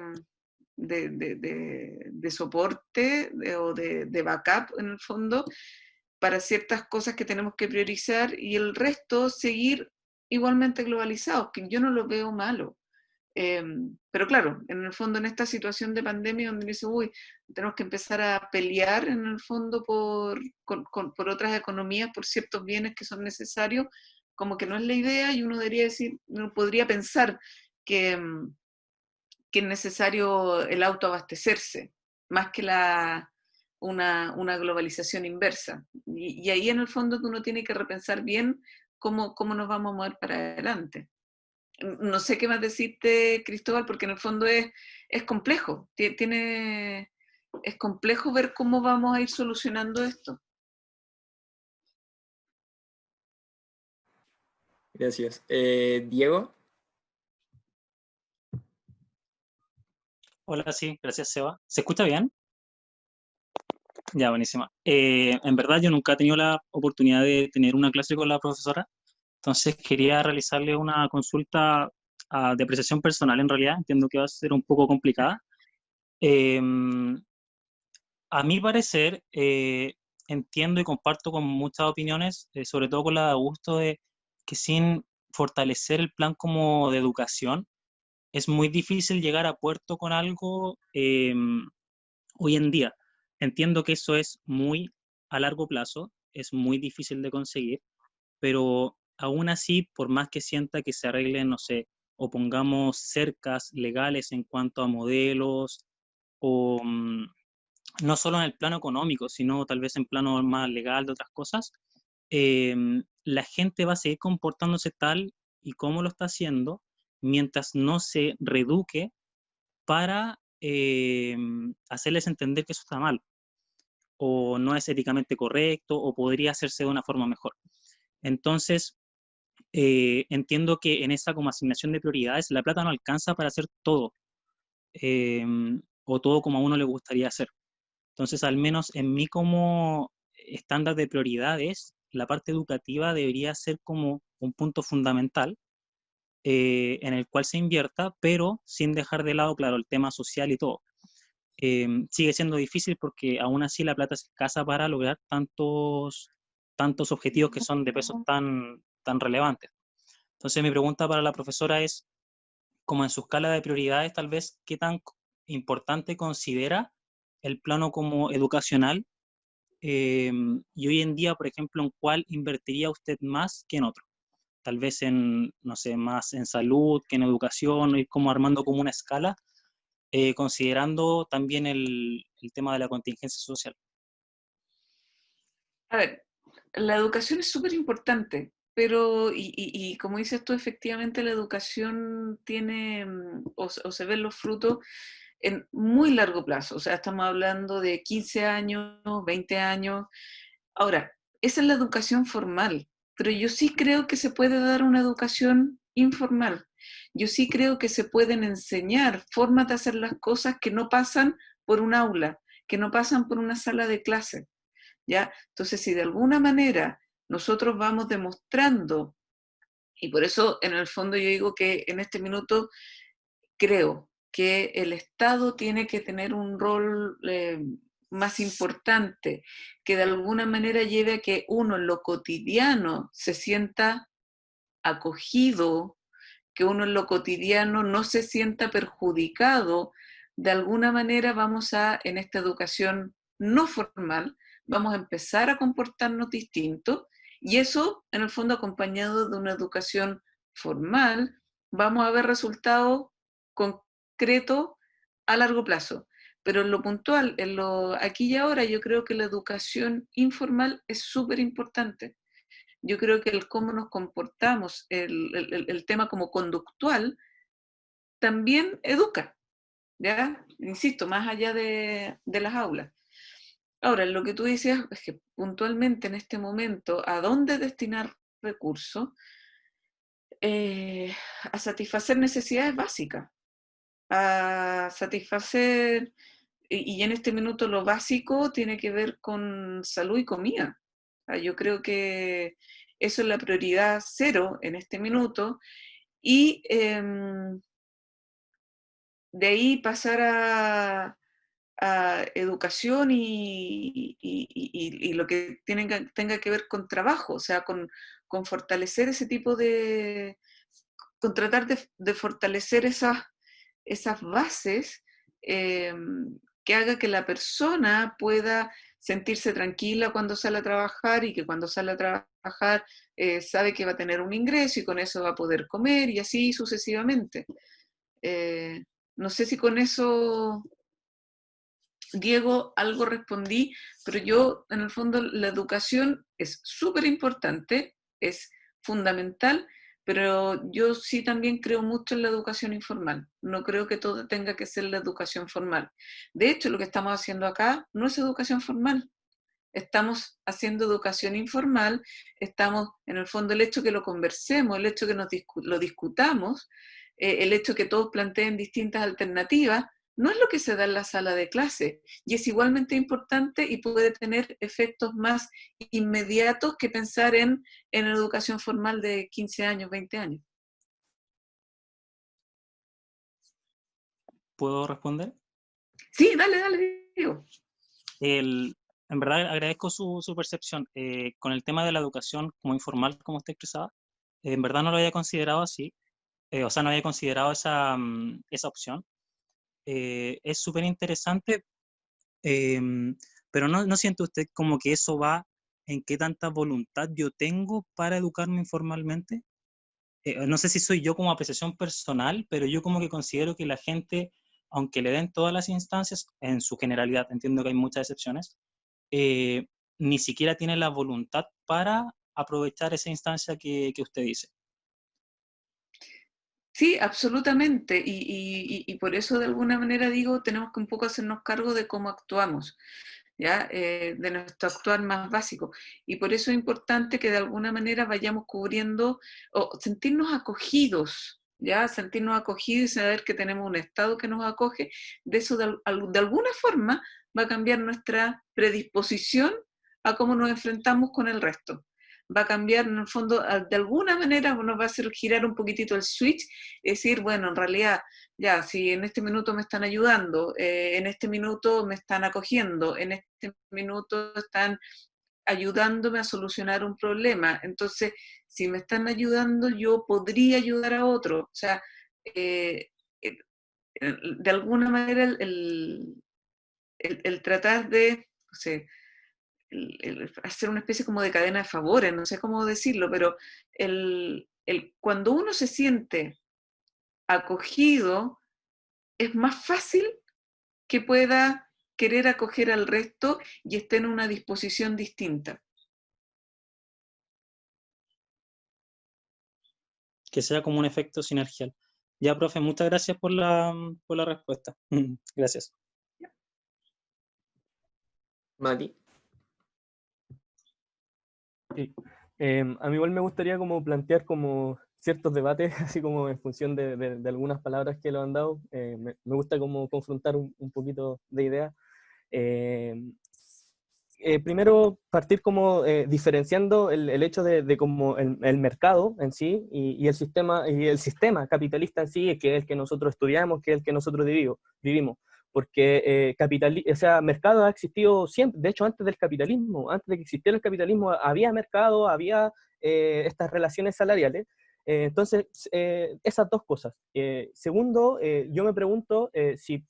S2: soporte o de backup en el fondo para ciertas cosas que tenemos que priorizar, y el resto seguir igualmente globalizados, que yo no lo veo malo. Pero claro, en el fondo en esta situación de pandemia donde dice, uy, tenemos que empezar a pelear en el fondo por otras economías, por ciertos bienes que son necesarios, como que no es la idea, y uno debería decir, uno podría pensar que, que es necesario el autoabastecerse, más que una globalización inversa. Y ahí en el fondo uno tiene que repensar bien cómo nos vamos a mover para adelante. No sé qué más decirte, Cristóbal, porque en el fondo es complejo. Es complejo ver cómo vamos a ir solucionando esto.
S6: Gracias. Diego.
S10: Hola, sí, gracias, Seba. ¿Se escucha bien? Ya, buenísima. En verdad, yo nunca he tenido la oportunidad de tener una clase con la profesora, entonces quería realizarle una consulta de apreciación personal, en realidad. Entiendo que va a ser un poco complicada. Eh, a mi parecer, entiendo y comparto con muchas opiniones, sobre todo con la de Augusto, de que sin fortalecer el plan como de educación, es muy difícil llegar a puerto con algo hoy en día. Entiendo que eso es muy a largo plazo, es muy difícil de conseguir, pero aún así, por más que sienta que se arreglen, no sé, o pongamos cercas legales en cuanto a modelos, o no solo en el plano económico, sino tal vez en plano más legal de otras cosas, eh, la gente va a seguir comportándose tal y como lo está haciendo mientras no se reeduque para hacerles entender que eso está mal, o no es éticamente correcto, o podría hacerse de una forma mejor. Entonces, entiendo que en esa como asignación de prioridades, la plata no alcanza para hacer todo, eh, o todo como a uno le gustaría hacer. Entonces, al menos en mí como estándar de prioridades, la parte educativa debería ser como un punto fundamental en el cual se invierta, pero sin dejar de lado, claro, el tema social y todo. Sigue siendo difícil porque aún así la plata es escasa para lograr tantos objetivos que son de pesos tan relevantes. Entonces mi pregunta para la profesora es, como en su escala de prioridades, tal vez, ¿qué tan importante considera el plano como educacional? Y hoy en día, por ejemplo, ¿en cuál invertiría usted más que en otro? Tal vez en, no sé, más en salud que en educación, ir como armando como una escala, considerando también el tema de la contingencia social.
S2: A ver, la educación es súper importante, pero, y como dices tú, efectivamente la educación tiene, o se ven los frutos en muy largo plazo, o sea, estamos hablando de 15 años, 20 años. Ahora, esa es la educación formal, pero yo sí creo que se puede dar una educación informal. Yo sí creo que se pueden enseñar formas de hacer las cosas que no pasan por un aula, que no pasan por una sala de clase, ¿ya? Entonces, si de alguna manera nosotros vamos demostrando, y por eso en el fondo yo digo que en este minuto creo que el Estado tiene que tener un rol más importante, que de alguna manera lleve a que uno en lo cotidiano se sienta acogido, que uno en lo cotidiano no se sienta perjudicado. De alguna manera vamos a, en esta educación no formal, vamos a empezar a comportarnos distintos y eso, en el fondo, acompañado de una educación formal, vamos a ver resultados concretos a largo plazo. Pero en lo puntual, en lo aquí y ahora, yo creo que la educación informal es súper importante. Yo creo que el cómo nos comportamos, el tema como conductual, también educa, ¿ya? Insisto, más allá de las aulas. Ahora, lo que tú decías es que puntualmente en este momento, ¿a dónde destinar recursos? A satisfacer necesidades básicas, a satisfacer, y en este minuto lo básico tiene que ver con salud y comida. Yo creo que eso es la prioridad cero en este minuto, y de ahí pasar a educación y lo que tenga que ver con trabajo, o sea, con fortalecer ese tipo con tratar de fortalecer esas bases que haga que la persona pueda sentirse tranquila cuando sale a trabajar y que cuando sale a trabajar sabe que va a tener un ingreso y con eso va a poder comer y así sucesivamente. No sé si con eso Diego, algo respondí, pero yo, en el fondo, la educación es súper importante, es fundamental, pero yo sí también creo mucho en la educación informal. No creo que todo tenga que ser la educación formal. De hecho, lo que estamos haciendo acá no es educación formal. Estamos haciendo educación informal, estamos, en el fondo, el hecho que lo conversemos, el hecho que lo discutamos, el hecho que todos planteen distintas alternativas, no es lo que se da en la sala de clase, y es igualmente importante y puede tener efectos más inmediatos que pensar en educación formal de 15 años, 20 años.
S10: ¿Puedo responder?
S2: Sí, dale, Diego.
S10: En verdad agradezco su percepción. Con el tema de la educación como informal, como usted expresaba, en verdad no lo había considerado así, o sea, no había considerado esa opción. Es súper interesante, pero no siente usted como que eso va en qué tanta voluntad yo tengo para educarme informalmente. No sé si soy yo como apreciación personal, pero yo como que considero que la gente, aunque le den todas las instancias, en su generalidad, entiendo que hay muchas excepciones, ni siquiera tiene la voluntad para aprovechar esa instancia que usted dice.
S2: Sí, absolutamente, y por eso de alguna manera digo, tenemos que un poco hacernos cargo de cómo actuamos, ¿ya? De nuestro actuar más básico, y por eso es importante que de alguna manera vayamos cubriendo, o sentirnos acogidos, ¿ya? Sentirnos acogidos y saber que tenemos un Estado que nos acoge, de eso de alguna forma va a cambiar nuestra predisposición a cómo nos enfrentamos con el resto. Va a cambiar, en el fondo, de alguna manera nos va a hacer girar un poquitito el switch, es decir, bueno, en realidad, ya, si en este minuto me están ayudando, en este minuto me están acogiendo, en este minuto están ayudándome a solucionar un problema, entonces, si me están ayudando, yo podría ayudar a otro, o sea, de alguna manera el tratar de, no sé, hacer una especie como de cadena de favores, no sé cómo decirlo, pero cuando uno se siente acogido, es más fácil que pueda querer acoger al resto y esté en una disposición distinta.
S10: Que sea como un efecto sinergial. Ya, profe, muchas gracias por la respuesta. Gracias.
S6: Mati.
S4: Sí. A mí igual me gustaría como plantear como ciertos debates, así como en función de algunas palabras que lo han dado. Me gusta como confrontar un poquito de ideas. Primero partir como diferenciando el hecho de como el mercado en sí y el sistema capitalista en sí, que es el que nosotros estudiamos, que es el que nosotros vivimos. Porque o sea, mercado ha existido siempre, de hecho antes del capitalismo, antes de que existiera el capitalismo había mercado, había estas relaciones salariales. Entonces, esas dos cosas. Segundo, yo me pregunto si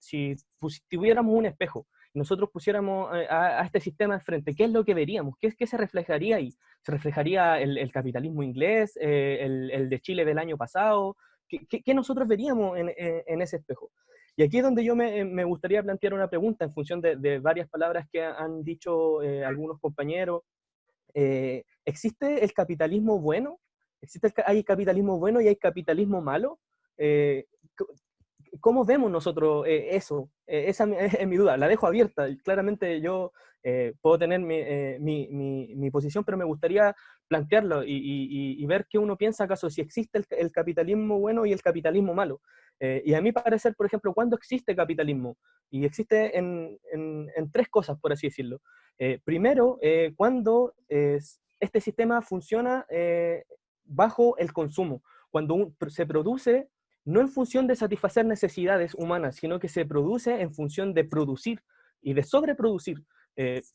S4: tuviéramos un espejo, nosotros pusiéramos a este sistema enfrente, ¿qué es lo que veríamos? ¿Qué se reflejaría ahí? ¿Se reflejaría el capitalismo inglés, el de Chile del año pasado? ¿Qué nosotros veríamos en ese espejo? Y aquí es donde yo me gustaría plantear una pregunta en función de varias palabras que han dicho algunos compañeros. ¿Existe el capitalismo bueno? ¿Hay capitalismo bueno y hay capitalismo malo? ¿Cómo vemos nosotros eso? Esa es mi duda, la dejo abierta. Claramente yo puedo tener mi posición, pero me gustaría plantearlo y ver qué uno piensa acaso si existe el capitalismo bueno y el capitalismo malo. Y a mi parecer, por ejemplo, ¿cuándo existe capitalismo? Y existe en tres cosas, por así decirlo. Primero, cuando este sistema funciona bajo el consumo, cuando se produce no en función de satisfacer necesidades humanas, sino que se produce en función de producir y de sobreproducir.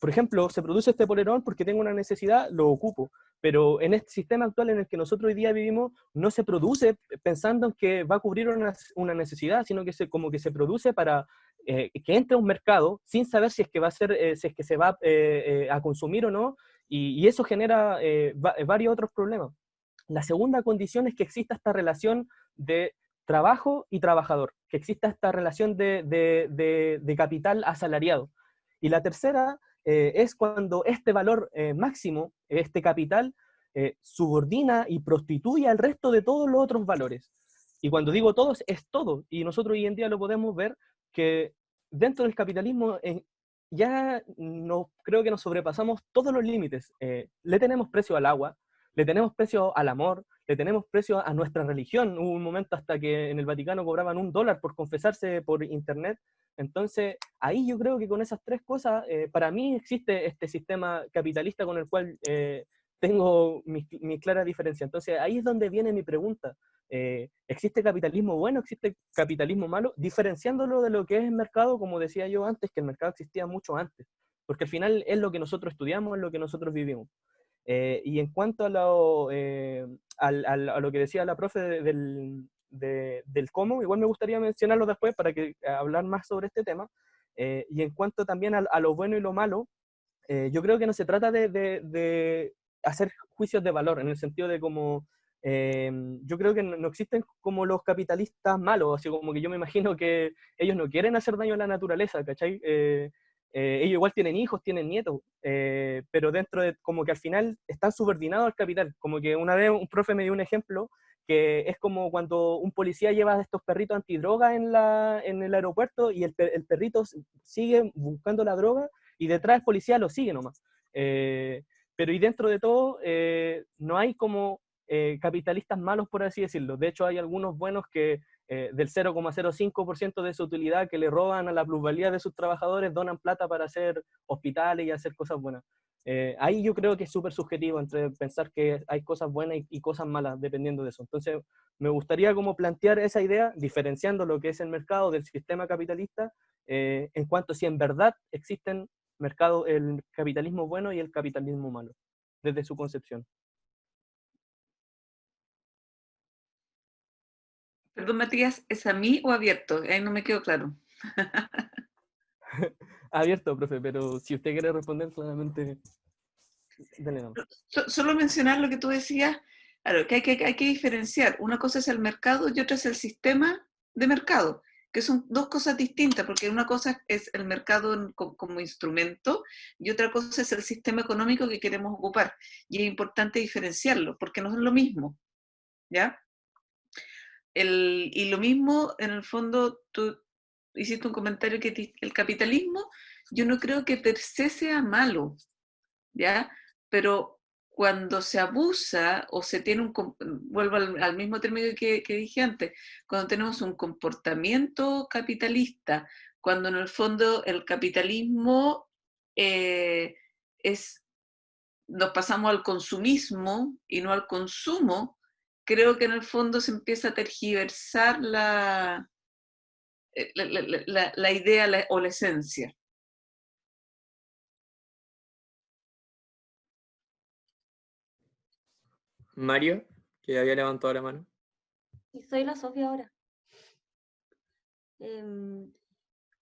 S4: Por ejemplo, se produce este polerón porque tengo una necesidad, lo ocupo, pero en este sistema actual en el que nosotros hoy día vivimos, no se produce pensando en que va a cubrir una necesidad, sino que como que se produce para que entre a un mercado sin saber si es que va a ser, si es que se va a consumir o no, y eso genera varios otros problemas. La segunda condición es que exista esta relación de trabajo y trabajador, que exista esta relación de capital asalariado, Y la tercera es cuando este valor máximo, este capital, subordina y prostituye al resto de todos los otros valores. Y cuando digo todos, es todo. Y nosotros hoy en día lo podemos ver que dentro del capitalismo ya no, creo que nos sobrepasamos todos los límites. Le tenemos precio al agua, le tenemos precio al amor, le tenemos precio a nuestra religión. Hubo un momento hasta que en el Vaticano cobraban $1 por confesarse por internet. Entonces, ahí yo creo que con esas tres cosas, para mí existe este sistema capitalista con el cual tengo mi clara diferencia. Entonces, ahí es donde viene mi pregunta. ¿Existe capitalismo bueno, existe capitalismo malo? Diferenciándolo de lo que es el mercado, como decía yo antes, que el mercado existía mucho antes, porque al final es lo que nosotros estudiamos, es lo que nosotros vivimos. Y en cuanto a lo que decía la profe del cómo, igual me gustaría mencionarlo después para hablar más sobre este tema. Y en cuanto también a lo bueno y lo malo, yo creo que no se trata de hacer juicios de valor, en el sentido de como, yo creo que no existen como los capitalistas malos, así como que yo me imagino que ellos no quieren hacer daño a la naturaleza, ¿cachai? Ellos igual tienen hijos, tienen nietos, pero dentro de como que al final están subordinados al capital. Como que una vez un profe me dio un ejemplo que es como cuando un policía lleva estos perritos antidroga en el aeropuerto y el perrito sigue buscando la droga y detrás el policía lo sigue nomás. Pero y dentro de todo no hay como capitalistas malos, por así decirlo. De hecho hay algunos buenos que del 0,05% de su utilidad que le roban a la plusvalía de sus trabajadores, donan plata para hacer hospitales y hacer cosas buenas. Ahí yo creo que es súper subjetivo entre pensar que hay cosas buenas y cosas malas, dependiendo de eso. Entonces, me gustaría como plantear esa idea, diferenciando lo que es el mercado del sistema capitalista, en cuanto a si en verdad existen el capitalismo bueno y el capitalismo malo, desde su concepción.
S2: Perdón, Matías, ¿es a mí o abierto? Ahí no me quedó claro.
S4: Abierto, profe, pero si usted quiere responder, solamente dale nomás.
S2: Solo mencionar lo que tú decías, claro, que hay que diferenciar. Una cosa es el mercado y otra es el sistema de mercado, que son dos cosas distintas, porque una cosa es el mercado como instrumento y otra cosa es el sistema económico que queremos ocupar. Y es importante diferenciarlo, porque no es lo mismo, ¿ya? Y lo mismo, en el fondo, tú hiciste un comentario que el capitalismo, yo no creo que per se sea malo, ¿ya? Pero cuando se abusa o se tiene vuelvo al mismo término que dije antes, cuando tenemos un comportamiento capitalista, cuando en el fondo el capitalismo nos pasamos al consumismo y no al consumo, creo que en el fondo se empieza a tergiversar la idea o la esencia.
S6: Mario, que había levantado la mano.
S11: Y soy la Sofía ahora.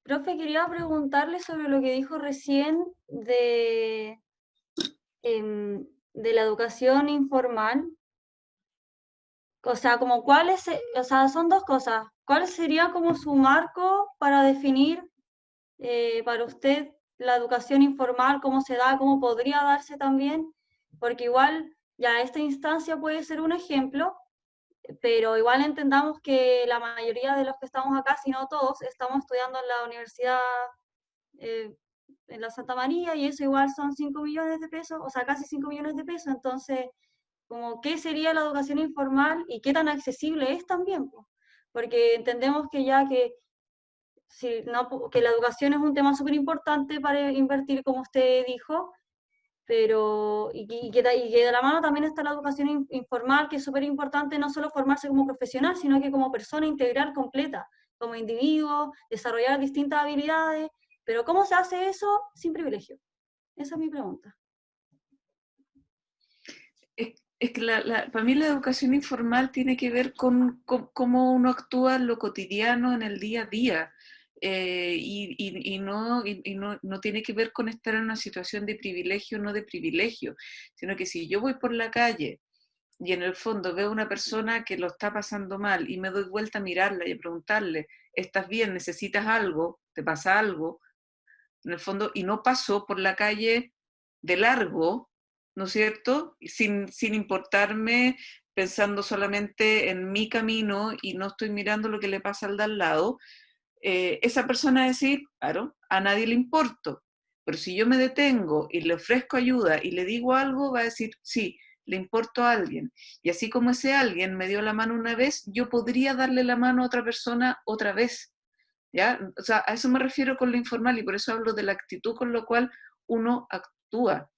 S11: Profe, quería preguntarle sobre lo que dijo recién de la educación informal. O sea, como o sea, son dos cosas. ¿Cuál sería como su marco para definir para usted la educación informal, cómo se da, cómo podría darse también? Porque igual ya esta instancia puede ser un ejemplo, pero igual entendamos que la mayoría de los que estamos acá, si no todos, estamos estudiando en la universidad, en la Santa María, y eso igual son 5 millones de pesos, o sea, casi 5 millones de pesos. Entonces, como, ¿qué sería la educación informal y qué tan accesible es también? Porque entendemos que ya que la educación es un tema súper importante para invertir, como usted dijo, pero y que de la mano también está la educación informal, que es súper importante no solo formarse como profesional, sino que como persona integral completa, como individuo, desarrollar distintas habilidades, pero ¿cómo se hace eso sin privilegio? Esa es mi pregunta.
S2: Es que para mí la educación informal tiene que ver con cómo uno actúa en lo cotidiano, en el día a día. Y no tiene que ver con estar en una situación de privilegio o no de privilegio, sino que si yo voy por la calle y en el fondo veo a una persona que lo está pasando mal y me doy vuelta a mirarla y a preguntarle, ¿estás bien? ¿Necesitas algo? ¿Te pasa algo? en el fondo, y no paso por la calle de largo, ¿no es cierto? Sin importarme, pensando solamente en mi camino y no estoy mirando lo que le pasa al de al lado, esa persona va a decir, claro, a nadie le importo. Pero si yo me detengo y le ofrezco ayuda y le digo algo, va a decir, sí, le importo a alguien. Y así como ese alguien me dio la mano una vez, yo podría darle la mano a otra persona otra vez. ¿Ya? O sea, a eso me refiero con lo informal y por eso hablo de la actitud con la cual uno actúa.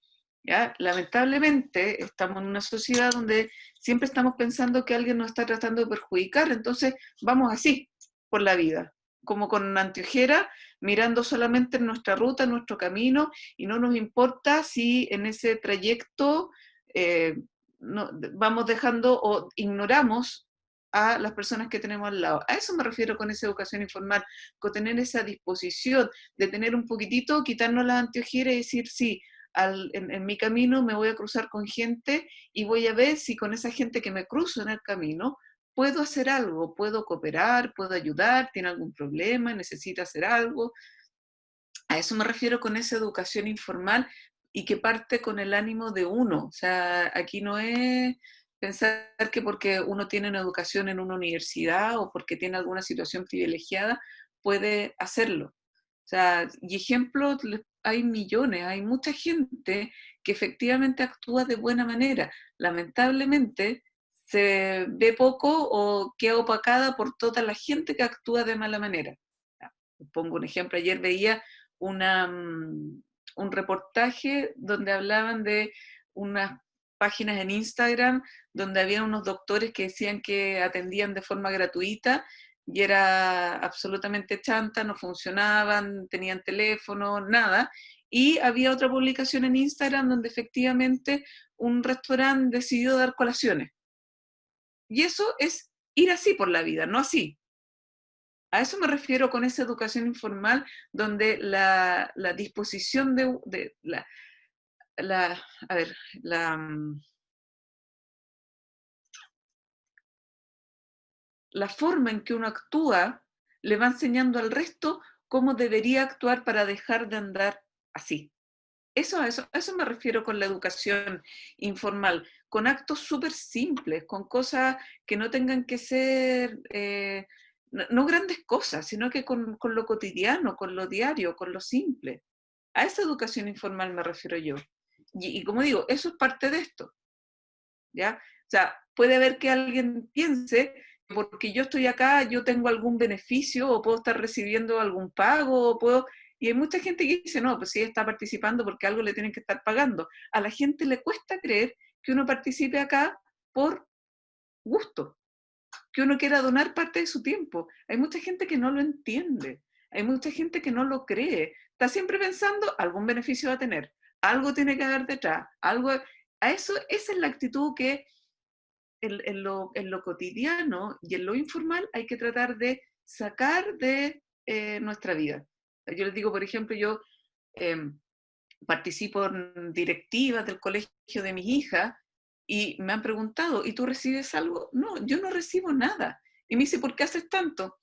S2: ¿Ya? Lamentablemente estamos en una sociedad donde siempre estamos pensando que alguien nos está tratando de perjudicar, entonces vamos así por la vida, como con una anteojera, mirando solamente en nuestra ruta, en nuestro camino, y no nos importa si en ese trayecto vamos dejando o ignoramos a las personas que tenemos al lado. A eso me refiero con esa educación informal, con tener esa disposición de tener un poquitito, quitarnos la anteojera y decir, sí, en mi camino me voy a cruzar con gente y voy a ver si con esa gente que me cruzo en el camino puedo hacer algo, puedo cooperar, puedo ayudar, tiene algún problema, necesita hacer algo. A eso me refiero con esa educación informal y que parte con el ánimo de uno. O sea, aquí no es pensar que porque uno tiene una educación en una universidad o porque tiene alguna situación privilegiada, puede hacerlo. O sea, y ejemplos hay millones, hay mucha gente que efectivamente actúa de buena manera. Lamentablemente se ve poco o queda opacada por toda la gente que actúa de mala manera. Pongo un ejemplo, ayer veía un reportaje donde hablaban de unas páginas en Instagram donde había unos doctores que decían que atendían de forma gratuita y era absolutamente chanta, no funcionaban, tenían teléfono, nada. Y había otra publicación en Instagram donde efectivamente un restaurante decidió dar colaciones. Y eso es ir así por la vida, no así. A eso me refiero con esa educación informal, donde la disposición de a ver, la forma en que uno actúa le va enseñando al resto cómo debería actuar para dejar de andar así. A eso me refiero con la educación informal, con actos súper simples, con cosas que no tengan que ser, no grandes cosas, sino que con lo cotidiano, con lo diario, con lo simple. A esa educación informal me refiero yo. Y como digo, eso es parte de esto. ¿Ya? O sea, puede haber que alguien piense que porque yo estoy acá, yo tengo algún beneficio o puedo estar recibiendo algún pago, o puedo... Y hay mucha gente que dice, no, pues sí está participando porque algo le tienen que estar pagando. A la gente le cuesta creer que uno participe acá por gusto, que uno quiera donar parte de su tiempo. Hay mucha gente que no lo entiende, hay mucha gente que no lo cree. Está siempre pensando, algún beneficio va a tener, algo tiene que haber detrás, algo... A eso, esa es la actitud que en lo cotidiano y en lo informal hay que tratar de sacar de nuestra vida. Yo les digo, por ejemplo, yo participo en directivas del colegio de mis hijas y me han preguntado, ¿y tú recibes algo? No, yo no recibo nada. Y me dice, ¿por qué haces tanto?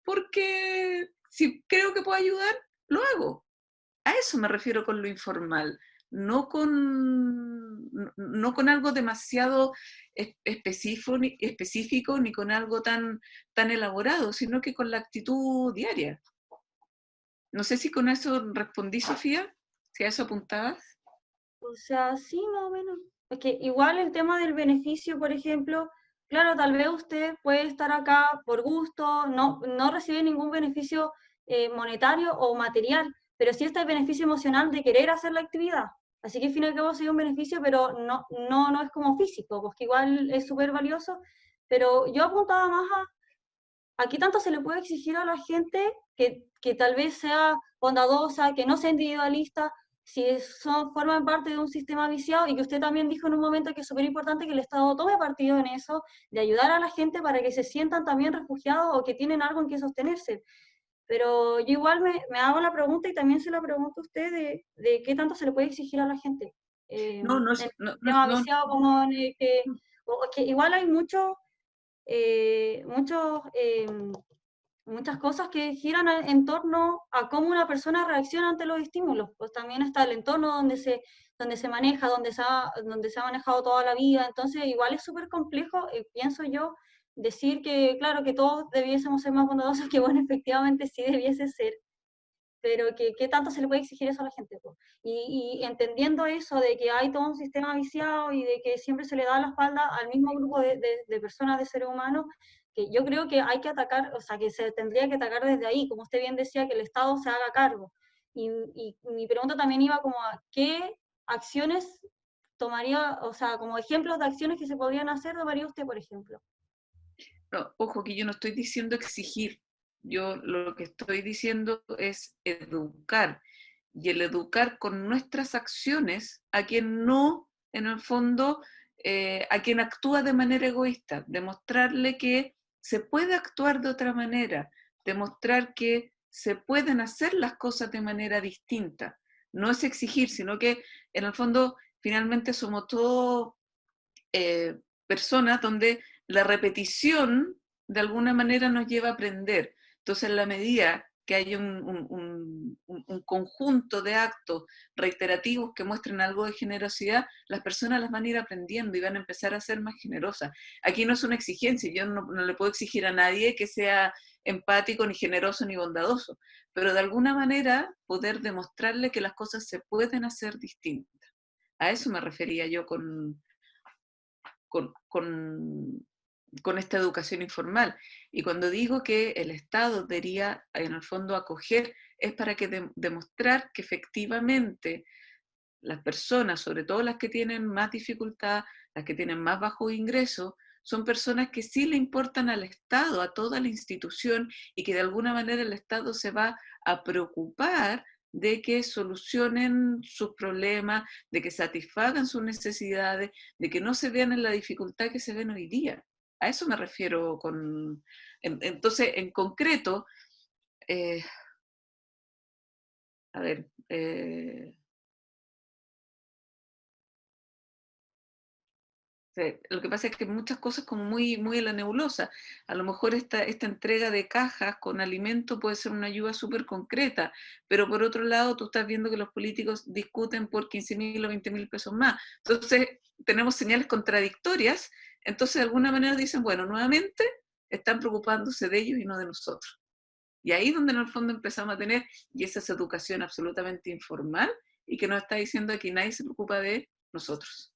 S2: Porque si creo que puedo ayudar, lo hago. A eso me refiero con lo informal, no con algo demasiado específico ni con algo tan elaborado, sino que con la actitud diaria. No sé si con eso respondí, Sofía, si a eso apuntabas.
S11: O sea, sí, más o menos. Es que igual el tema del beneficio, por ejemplo, claro, tal vez usted puede estar acá por gusto, no recibe ningún beneficio monetario o material, pero sí está el beneficio emocional de querer hacer la actividad. Así que al fin y al cabo sería un beneficio, pero no es como físico, porque igual es súper valioso. Pero yo apuntaba más a qué tanto se le puede exigir a la gente que tal vez sea bondadosa, que no sea individualista, si forman parte de un sistema viciado, y que usted también dijo en un momento que es súper importante que el Estado tome partido en eso, de ayudar a la gente para que se sientan también refugiados o que tienen algo en que sostenerse. Pero yo igual me hago la pregunta y también se la pregunto a usted de qué tanto se le puede exigir a la gente.
S2: No, no,
S11: en el
S2: no,
S11: sistema
S2: no,
S11: viciado como en el que igual hay muchos muchas cosas que giran en torno a cómo una persona reacciona ante los estímulos. Pues también está el entorno donde se maneja, donde se ha manejado toda la vida. Entonces, igual es súper complejo, pienso yo, decir que, claro, que todos debiésemos ser más bondadosos, que bueno, efectivamente sí debiese ser, pero que qué tanto se le puede exigir eso a la gente. Pues. Y entendiendo eso de que hay todo un sistema viciado y de que siempre se le da la espalda al mismo grupo de personas, de seres humanos, que yo creo que hay que atacar, o sea, que se tendría que atacar desde ahí, como usted bien decía, que el Estado se haga cargo. Y mi pregunta también iba como a qué acciones tomaría, o sea, como ejemplos de acciones que se podrían hacer, tomaría usted, por ejemplo.
S2: No, ojo, que yo no estoy diciendo exigir, yo lo que estoy diciendo es educar, y el educar con nuestras acciones a quien no, en el fondo, a quien actúa de manera egoísta, demostrarle que se puede actuar de otra manera, demostrar que se pueden hacer las cosas de manera distinta. No es exigir, sino que en el fondo finalmente somos todos personas donde la repetición de alguna manera nos lleva a aprender. Entonces, en la medida que hay un conjunto de actos reiterativos que muestren algo de generosidad, las personas las van a ir aprendiendo y van a empezar a ser más generosas. Aquí no es una exigencia, yo no le puedo exigir a nadie que sea empático, ni generoso, ni bondadoso, pero de alguna manera poder demostrarle que las cosas se pueden hacer distintas. A eso me refería yo con esta educación informal. Y cuando digo que el Estado debería, en el fondo, acoger, es para que demostrar que efectivamente las personas, sobre todo las que tienen más dificultad, las que tienen más bajo ingreso, son personas que sí le importan al Estado, a toda la institución, y que de alguna manera el Estado se va a preocupar de que solucionen sus problemas, de que satisfagan sus necesidades, de que no se vean en la dificultad que se ven hoy día. A eso me refiero con... Entonces, en concreto, a ver, lo que pasa es que muchas cosas como muy, muy en la nebulosa. A lo mejor esta entrega de cajas con alimento puede ser una ayuda súper concreta, pero por otro lado tú estás viendo que los políticos discuten por 15.000 o 20.000 pesos más. Entonces tenemos señales contradictorias, entonces de alguna manera dicen, bueno, nuevamente están preocupándose de ellos y no de nosotros. Y ahí es donde en el fondo empezamos a tener, y esa es educación absolutamente informal, y que nos está diciendo que nadie se preocupa de nosotros.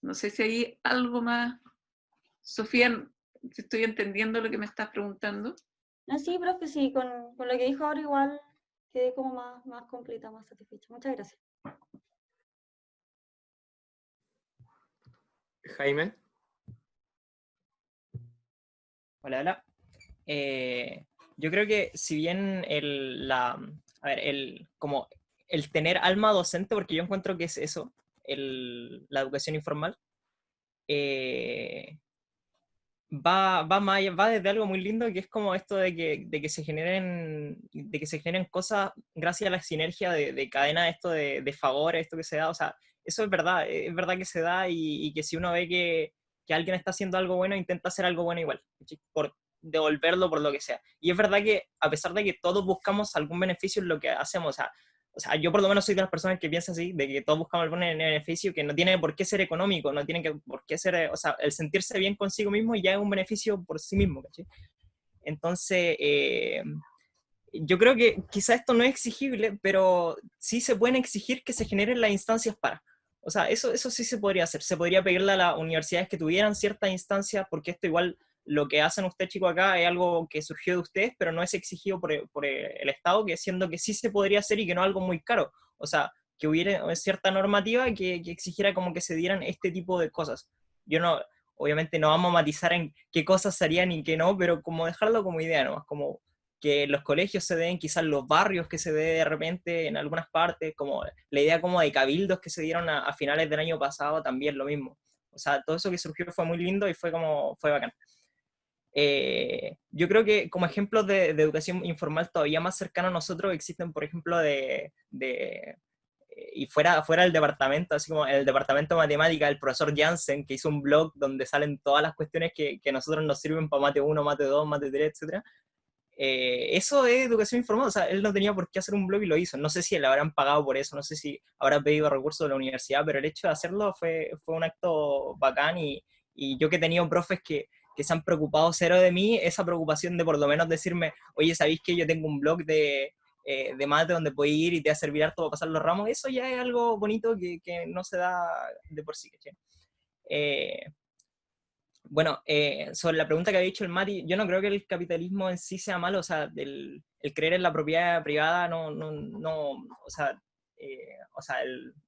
S2: No sé si hay algo más. Sofía, si estoy entendiendo lo que me estás preguntando.
S11: Sí, profe, sí, con lo que dijo ahora igual quedé como más completa, más satisfecha. Muchas gracias.
S6: Jaime.
S8: Hola, hola. Yo creo que si bien como el tener alma docente, porque yo encuentro que es eso, la educación informal, va desde algo muy lindo, que es como esto de que se generen cosas gracias a la sinergia de cadena, esto de favores, esto que se da, o sea, eso es verdad que se da, y que si uno ve que alguien está haciendo algo bueno, intenta hacer algo bueno igual, por devolverlo, por lo que sea. Y es verdad que a pesar de que todos buscamos algún beneficio en lo que hacemos, o sea, yo por lo menos soy de las personas que piensan así, de que todos buscamos algún beneficio que no tiene por qué ser económico, no tiene por qué ser, o sea, el sentirse bien consigo mismo ya es un beneficio por sí mismo, ¿cachai? Entonces, yo creo que quizá esto no es exigible, pero sí se pueden exigir que se generen las instancias para. O sea, eso sí se podría hacer. Se podría pedirle a las universidades que tuvieran ciertas instancias, porque esto igual, lo que hacen ustedes, chicos, acá es algo que surgió de ustedes, pero no es exigido por el Estado, que siendo que sí se podría hacer y que no es algo muy caro. O sea, que hubiera cierta normativa que exigiera como que se dieran este tipo de cosas. Yo no, obviamente no vamos a matizar en qué cosas se harían y qué no, pero como dejarlo como idea nomás, como que los colegios se den, quizás los barrios que se dé de repente en algunas partes, como la idea como de cabildos que se dieron a finales del año pasado, también lo mismo. O sea, todo eso que surgió fue muy lindo y fue bacán. Yo creo que como ejemplos de educación informal todavía más cercano a nosotros existen, por ejemplo, y fuera del departamento, así como el departamento de matemática, el profesor Jansen, que hizo un blog donde salen todas las cuestiones que a nosotros nos sirven para mate 1, mate 2, mate 3, etc. eso es educación informada, o sea, él no tenía por qué hacer un blog y lo hizo. No sé si le habrán pagado por eso, no sé si habrá pedido recursos de la universidad, pero el hecho de hacerlo fue un acto bacán y yo que he tenido profes que se han preocupado cero de mí, esa preocupación de por lo menos decirme, oye, ¿sabéis que yo tengo un blog de mate donde puedes ir y te va a servir harto para pasar los ramos? Eso ya es algo bonito que no se da de por sí, ¿cachai? Bueno, sobre la pregunta que había dicho el Mati, yo no creo que el capitalismo en sí sea malo, o sea, el creer en la propiedad privada o sea,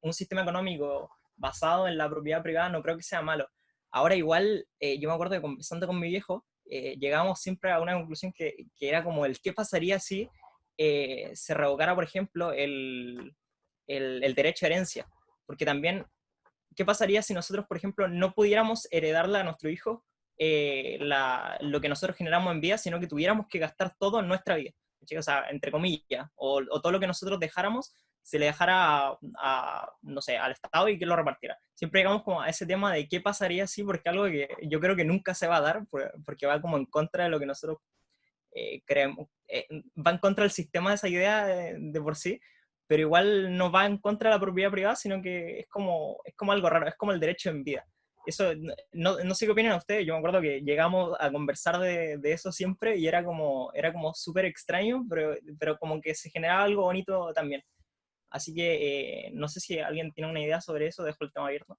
S8: un sistema económico basado en la propiedad privada no creo que sea malo. Ahora igual, yo me acuerdo que conversando con mi viejo, llegamos siempre a una conclusión que era como el qué pasaría si se revocara, por ejemplo, el derecho a herencia, porque también ¿qué pasaría si nosotros, por ejemplo, no pudiéramos heredarle a nuestro hijo lo que nosotros generamos en vida, sino que tuviéramos que gastar todo en nuestra vida? ¿Sí? O sea, entre comillas, o todo lo que nosotros dejáramos se le dejara no sé, al Estado y que lo repartiera. Siempre llegamos como a ese tema de qué pasaría si, porque algo que yo creo que nunca se va a dar, porque va como en contra de lo que nosotros creemos, va en contra del sistema de esa idea de por sí, pero igual no va en contra de la propiedad privada, sino que es como algo raro, es como el derecho en vida. Eso, no sé qué opinan ustedes, yo me acuerdo que llegamos a conversar de eso siempre y era como súper extraño, pero como que se generaba algo bonito también. Así que no sé si alguien tiene una idea sobre eso, dejo el tema abierto.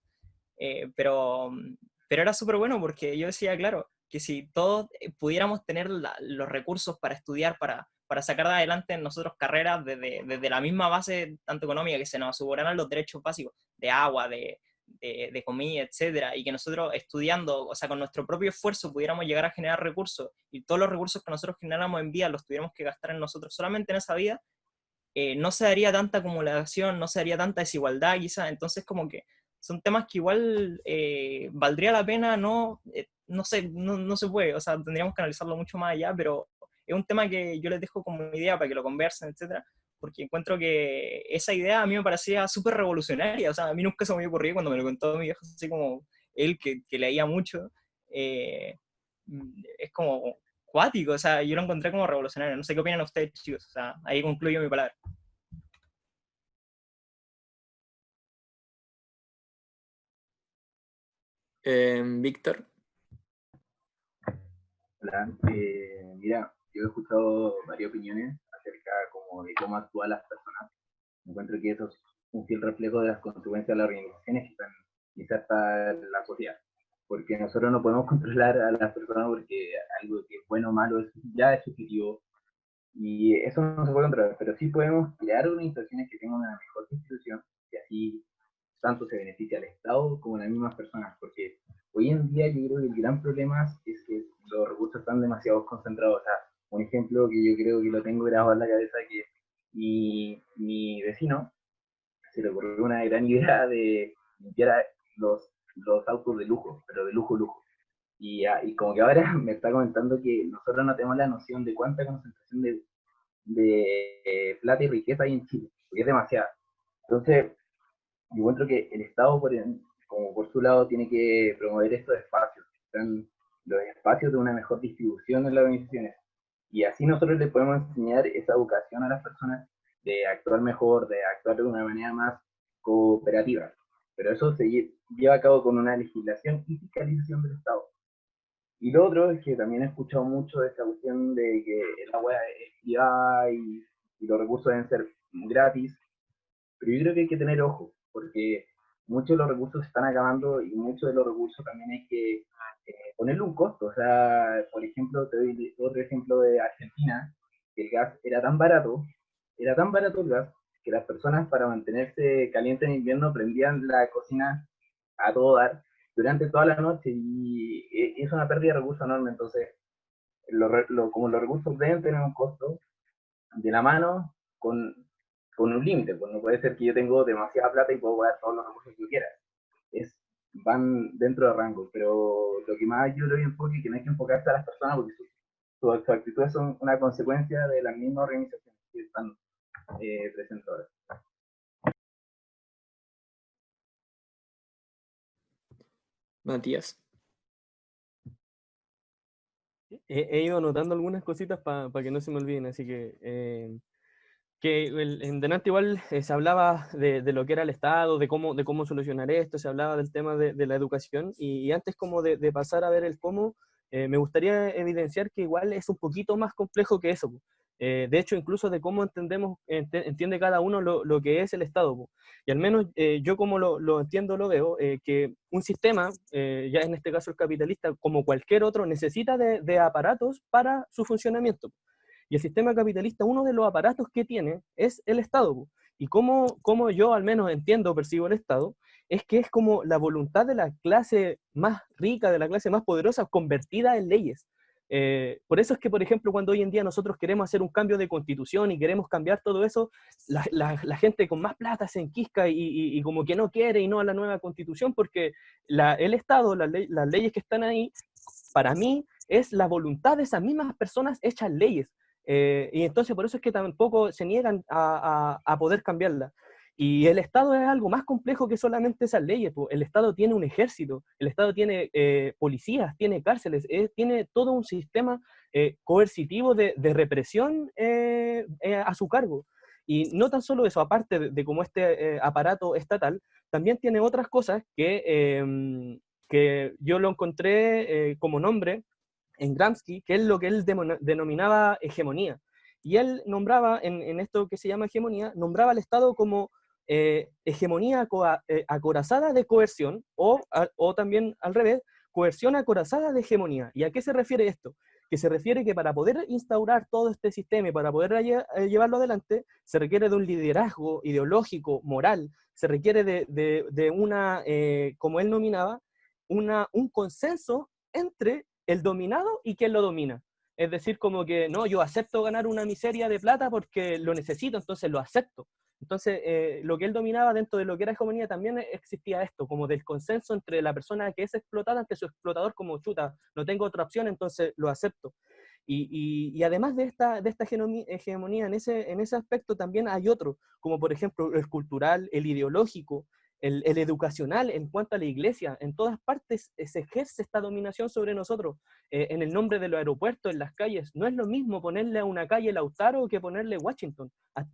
S8: Pero era súper bueno porque yo decía, claro, que si todos pudiéramos tener los recursos para estudiar, para sacar adelante nosotros carreras desde la misma base, tanto económica, que se nos aseguraran los derechos básicos de agua, de comida, etcétera, y que nosotros estudiando, o sea, con nuestro propio esfuerzo pudiéramos llegar a generar recursos y todos los recursos que nosotros generáramos en vida los tuviéramos que gastar en nosotros solamente en esa vida, no se daría tanta acumulación, no se daría tanta desigualdad quizás, entonces como que son temas que igual valdría la pena, no sé, no se puede, o sea, tendríamos que analizarlo mucho más allá, pero es un tema que yo les dejo como idea para que lo conversen, etcétera, porque encuentro que esa idea a mí me parecía súper revolucionaria, o sea, a mí nunca se me había ocurrido cuando me lo contó mi viejo, así como él que leía mucho, es como cuático, o sea, yo lo encontré como revolucionario, no sé qué opinan ustedes, chicos, o sea, ahí concluyo mi palabra.
S6: Víctor.
S12: Hola, mira, yo he escuchado varias opiniones acerca como de cómo actúan las personas. Encuentro que eso es un fiel reflejo de las consecuencias de las organizaciones que están insertas en la sociedad. Porque nosotros no podemos controlar a las personas porque algo que es bueno o malo ya es subjetivo y eso no se puede controlar, pero sí podemos crear organizaciones que tengan una mejor distribución y así tanto se beneficia al Estado como a las mismas personas, porque hoy en día yo creo que el gran problema es que los recursos están demasiado concentrados. O sea, un ejemplo que yo creo que lo tengo grabado en la cabeza, que mi vecino se le ocurrió una gran idea de limpiar los autos de lujo, pero de lujo, lujo. Y como que ahora me está comentando que nosotros no tenemos la noción de cuánta concentración de plata y riqueza hay en Chile, porque es demasiada. Entonces, yo encuentro que el Estado, como por su lado, tiene que promover estos espacios, los espacios de una mejor distribución en las organizaciones. Y así nosotros les podemos enseñar esa educación a las personas de actuar mejor, de actuar de una manera más cooperativa. Pero eso se lleva a cabo con una legislación y fiscalización del Estado. Y lo otro es que también he escuchado mucho de esta cuestión de que el agua es privada y los recursos deben ser gratis, pero yo creo que hay que tener ojo, porque muchos de los recursos se están acabando y muchos de los recursos también hay que ponerle un costo. O sea, por ejemplo, te doy otro ejemplo de Argentina, que el gas era tan barato el gas, que las personas para mantenerse calientes en invierno prendían la cocina a todo dar durante toda la noche y es una pérdida de recursos enorme. Entonces, como los recursos deben tener un costo, de la mano con un límite, pues no puede ser que yo tengo demasiada plata y puedo pagar todos los recursos que yo quiera. Van dentro de rango, pero lo que más yo le doy enfoque es que no hay que enfocarse a las personas porque sus actitudes son una consecuencia de las mismas organizaciones que están presentes ahora.
S6: Matías.
S4: He ido anotando algunas cositas para que no se me olviden, así que en delante igual se hablaba de lo que era el Estado, de cómo solucionar esto, se hablaba del tema de la educación, y antes como de pasar a ver el cómo, me gustaría evidenciar que igual es un poquito más complejo que eso, po. De hecho, incluso de cómo entiende cada uno lo que es el Estado, po. Y al menos yo como lo entiendo, lo veo, que un sistema, ya en este caso el capitalista, como cualquier otro, necesita de aparatos para su funcionamiento, po. Y el sistema capitalista, uno de los aparatos que tiene es el Estado, po. Y como yo al menos entiendo, percibo el Estado, es que es como la voluntad de la clase más rica, de la clase más poderosa, convertida en leyes. Por eso es que, por ejemplo, cuando hoy en día nosotros queremos hacer un cambio de constitución y queremos cambiar todo eso, la gente con más plata se enquisca y como que no quiere y no a la nueva constitución, porque el Estado, las leyes que están ahí, para mí, es la voluntad de esas mismas personas hechas leyes. Y entonces por eso es que tampoco se niegan a poder cambiarla. Y el Estado es algo más complejo que solamente esas leyes, po. El Estado tiene un ejército, el Estado tiene policías, tiene cárceles, tiene todo un sistema coercitivo de represión a su cargo. Y no tan solo eso, aparte de como este aparato estatal, también tiene otras cosas que yo lo encontré como nombre en Gramsci, que es lo que él denominaba hegemonía. Y él nombraba, en esto que se llama hegemonía, nombraba al Estado como hegemonía acorazada de coerción, o también al revés, coerción acorazada de hegemonía. ¿Y a qué se refiere esto? Que se refiere que para poder instaurar todo este sistema y para poder llevarlo adelante, se requiere de un liderazgo ideológico, moral, se requiere de una, como él nominaba, un consenso entre el dominado y quien lo domina. Es decir, como que no, yo acepto ganar una miseria de plata porque lo necesito, entonces lo acepto. Entonces, lo que él dominaba dentro de lo que era hegemonía también existía esto, como del consenso entre la persona que es explotada ante su explotador, como chuta, no tengo otra opción, entonces lo acepto. Y además de esta hegemonía en ese aspecto también hay otro, como por ejemplo el cultural, el ideológico, el educacional, en cuanto a la iglesia. En todas partes se ejerce esta dominación sobre nosotros, en el nombre de los aeropuertos, en las calles. No es lo mismo ponerle a una calle Lautaro que ponerle Washington.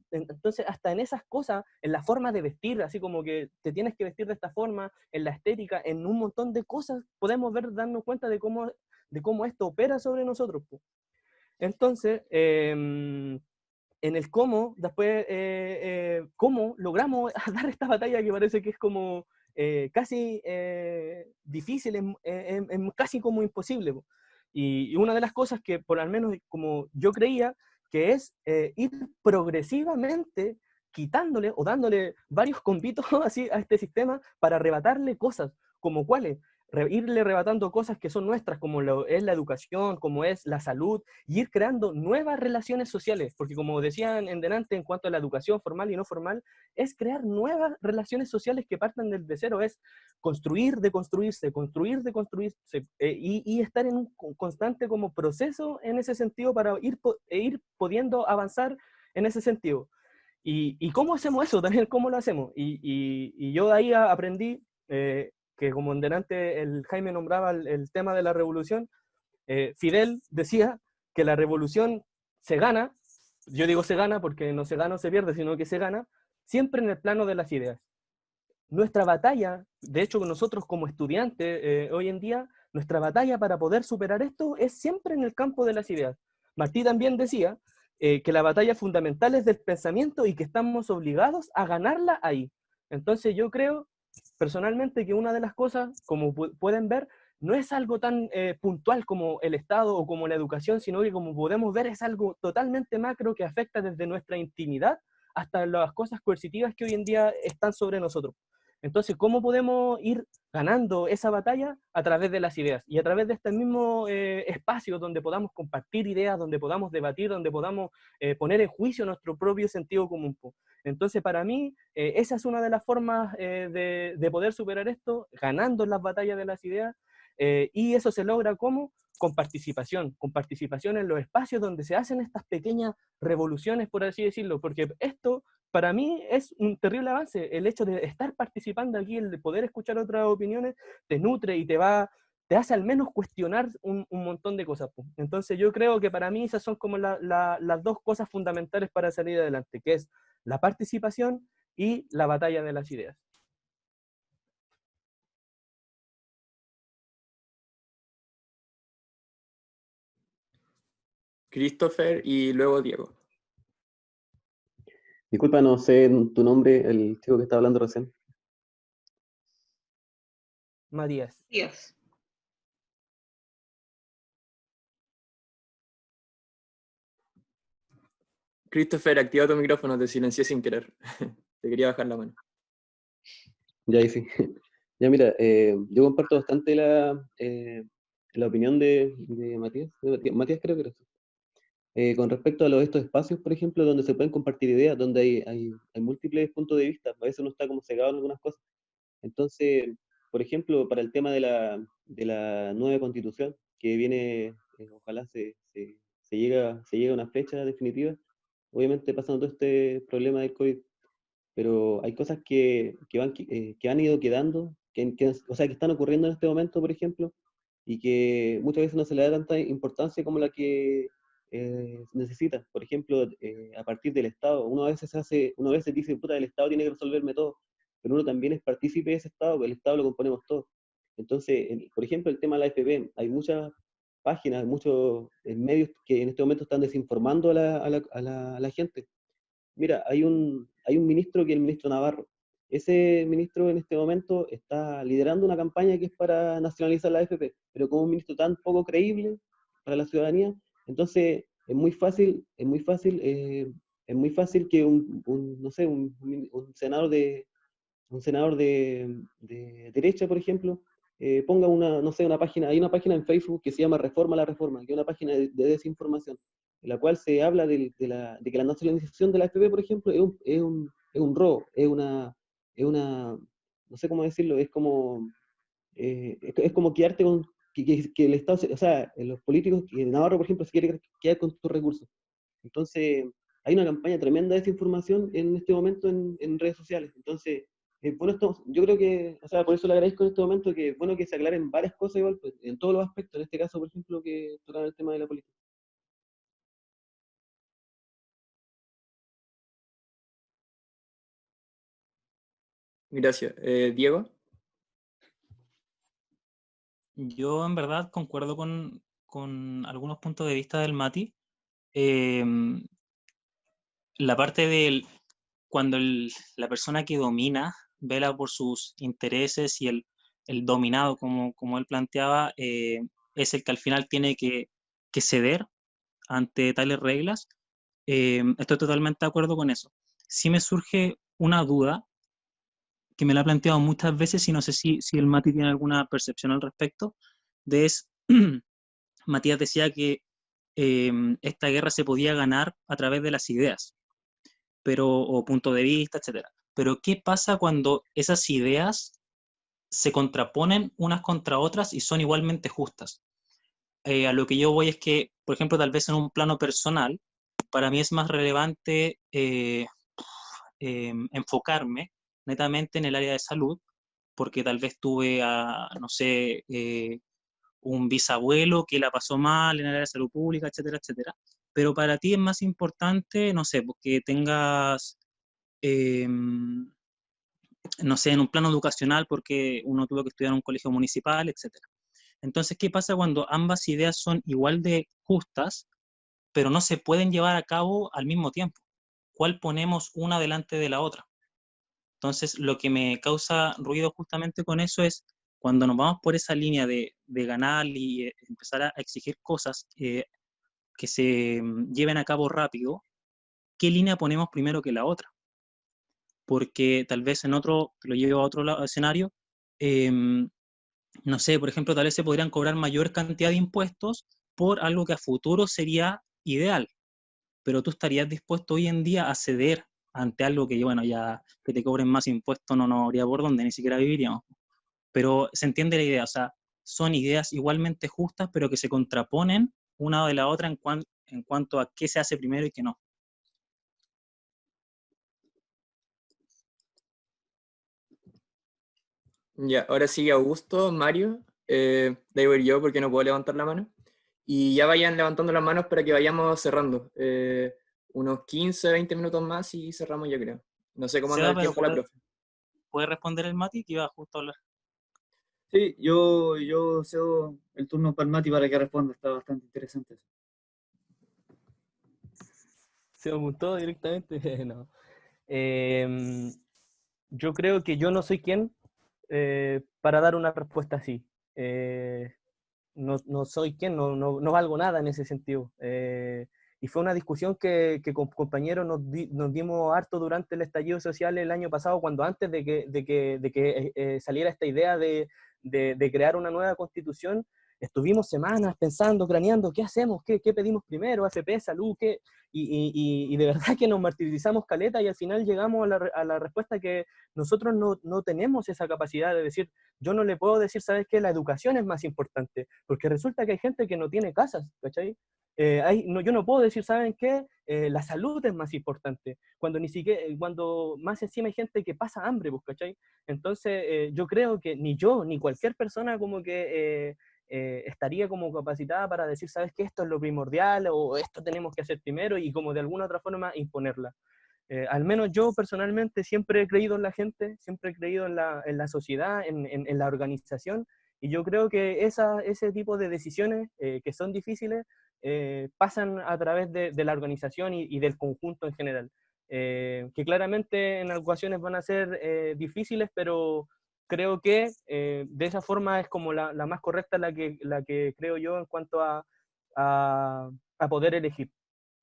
S4: Entonces, hasta en esas cosas, en la forma de vestir, así como que te tienes que vestir de esta forma, en la estética, en un montón de cosas, podemos darnos cuenta de cómo esto opera sobre nosotros, po. Entonces, en el cómo, después, cómo logramos dar esta batalla que parece que es como casi difícil, es casi como imposible, po. Y una de las cosas que, por al menos como yo creía, que es ir progresivamente quitándole o dándole varios combitos así a este sistema para arrebatarle cosas, como cuáles, irle arrebatando cosas que son nuestras, como es la educación, como es la salud, y ir creando nuevas relaciones sociales, porque como decían en delante, en cuanto a la educación formal y no formal, es crear nuevas relaciones sociales que partan desde cero, es construir de construirse, y estar en un constante como proceso en ese sentido para ir pudiendo avanzar en ese sentido. ¿Y cómo hacemos eso? También, ¿cómo lo hacemos? Y yo de ahí aprendí que como en delante el Jaime nombraba el tema de la revolución, Fidel decía que la revolución se gana, yo digo se gana porque no se gana o se pierde, sino que se gana siempre en el plano de las ideas. Nuestra batalla, de hecho nosotros como estudiantes hoy en día, nuestra batalla para poder superar esto es siempre en el campo de las ideas. Martí también decía que la batalla fundamental es del pensamiento y que estamos obligados a ganarla ahí. Entonces yo creo personalmente que una de las cosas, como pueden ver, no es algo tan puntual como el Estado o como la educación, sino que como podemos ver es algo totalmente macro que afecta desde nuestra intimidad hasta las cosas coercitivas que hoy en día están sobre nosotros. Entonces, ¿cómo podemos ir ganando esa batalla? A través de las ideas y a través de este mismo espacio donde podamos compartir ideas, donde podamos debatir, donde podamos poner en juicio nuestro propio sentido común. Entonces, para mí, esa es una de las formas de poder superar esto, ganando las batallas de las ideas, y eso se logra ¿cómo? Con participación en los espacios donde se hacen estas pequeñas revoluciones, por así decirlo, porque esto para mí es un terrible avance, el hecho de estar participando aquí, el de poder escuchar otras opiniones, te nutre y te va te hace al menos cuestionar un montón de cosas, po. Entonces yo creo que para mí esas son como las dos cosas fundamentales para salir adelante, que es la participación y la batalla de las ideas.
S6: Christopher y luego Diego.
S13: Disculpa, no sé tu nombre, el chico que estaba hablando recién.
S4: Matías.
S2: Yes.
S6: Christopher, activa tu micrófono, te silencié sin querer. Te quería bajar la mano.
S13: Ya ahí sí. Ya mira, yo comparto bastante la opinión de Matías. Matías creo que era. Con respecto a estos espacios, por ejemplo, donde se pueden compartir ideas, donde hay múltiples puntos de vista, a veces uno está como cegado en algunas cosas. Entonces, por ejemplo, para el tema de la nueva constitución, que viene, ojalá se llegue a una fecha definitiva, obviamente pasando todo este problema del COVID, pero hay cosas que han ido quedando, o sea, que están ocurriendo en este momento, por ejemplo, y que muchas veces no se le da tanta importancia como la que se necesita. Por ejemplo, a partir del Estado, uno a veces dice, puta, el Estado tiene que resolverme todo, pero uno también es partícipe de ese Estado, porque el Estado lo componemos todos. Entonces, por ejemplo, el tema de la AFP, hay muchas páginas, muchos medios que en este momento están desinformando a la gente. Mira, hay un ministro que es el ministro Navarro. Ese ministro en este momento está liderando una campaña que es para nacionalizar la AFP, pero como un ministro tan poco creíble para la ciudadanía, entonces es muy fácil que no sé, un senador de derecha, por ejemplo, ponga no sé, hay una página en Facebook que se llama Reforma la Reforma, que es una página de desinformación, en la cual se habla de que la nacionalización de la AFP, por ejemplo, es un robo, no sé cómo decirlo, es como quedarte con, que el Estado, o sea, los políticos, que Navarro, por ejemplo, se quiere quedar con tus recursos. Entonces, hay una campaña tremenda de desinformación en este momento en redes sociales. Entonces, bueno, yo creo que, o sea, por eso le agradezco en este momento que es bueno que se aclaren varias cosas igual, pues, en todos los aspectos, en este caso, por ejemplo, que tocan el tema de la política.
S6: Gracias. Diego.
S10: Yo en verdad concuerdo con algunos puntos de vista del Mati. La parte del cuando la persona que domina vela por sus intereses y el dominado, como él planteaba, es el que al final tiene que ceder ante tales reglas. Estoy totalmente de acuerdo con eso. Sí me surge una duda que me la ha planteado muchas veces y no sé si el Mati tiene alguna percepción al respecto, Matías decía que esta guerra se podía ganar a través de las ideas, o punto de vista, etcétera. Pero ¿qué pasa cuando esas ideas se contraponen unas contra otras y son igualmente justas? A lo que yo voy es que, por ejemplo, tal vez en un plano personal, para mí es más relevante enfocarme netamente en el área de salud, porque tal vez tuve, no sé, un bisabuelo que la pasó mal en el área de salud pública, etcétera, etcétera. Pero para ti es más importante, no sé, porque tengas, no sé, en un plano educacional, porque uno tuvo que estudiar en un colegio municipal, etcétera. Entonces, ¿qué pasa cuando ambas ideas son igual de justas, pero no se pueden llevar a cabo al mismo tiempo? ¿Cuál ponemos una delante de la otra? Entonces, lo que me causa ruido justamente con eso es cuando nos vamos por esa línea de ganar y empezar a exigir cosas que se lleven a cabo rápido, ¿qué línea ponemos primero que la otra? Porque tal vez lo llevo a otro escenario, no sé, por ejemplo, tal vez se podrían cobrar mayor cantidad de impuestos por algo que a futuro sería ideal, pero tú estarías dispuesto hoy en día a ceder ante algo que, bueno, ya que te cobren más impuestos no habría por dónde, ni siquiera viviríamos. Pero se entiende la idea, o sea, son ideas igualmente justas, pero que se contraponen una de la otra en cuanto a qué se hace primero y qué no.
S6: Ya, ahora sigue Augusto, Mario de ahí voy yo porque no puedo levantar la mano. Y ya vayan levantando las manos para que vayamos cerrando. Unos 15, 20 minutos más y cerramos, yo creo. No sé cómo anda
S10: Seba,
S6: el
S10: pero
S6: tiempo la profe.
S10: ¿puede responder el Mati, que iba justo a hablar?
S5: Sí, yo cedo el turno para el Mati para que responda, está bastante interesante eso.
S4: Se apuntó directamente. No. Yo creo que yo no soy quien para dar una respuesta así. No soy quien, no valgo nada en ese sentido. Y fue una discusión que con compañeros nos dimos harto durante el estallido social el año pasado, cuando antes de que saliera esta idea de crear una nueva constitución, estuvimos semanas pensando, craneando, ¿qué hacemos? ¿Qué pedimos primero? ¿AFP, salud? ¿Qué? Y de verdad que nos martirizamos caleta y al final llegamos a la respuesta que nosotros no tenemos esa capacidad de decir, yo no le puedo decir, ¿sabes qué? La educación es más importante, porque resulta que hay gente que no tiene casas, ¿cachai? Yo no puedo decir, ¿saben qué? La salud es más importante, cuando más encima hay gente que pasa hambre, pues, ¿cachai? Entonces, yo creo que ni yo, ni cualquier persona como que estaría como capacitada para decir, ¿sabes qué? Esto es lo primordial, o esto tenemos que hacer primero, y como de alguna otra forma imponerla. Al menos yo personalmente siempre he creído en la gente, siempre he creído en la sociedad, en la organización, y yo creo que ese tipo de decisiones que son difíciles pasan a través de la organización y del conjunto en general, que claramente en ocasiones van a ser difíciles, pero creo que de esa forma es como la más correcta, la que creo yo en cuanto a poder elegir.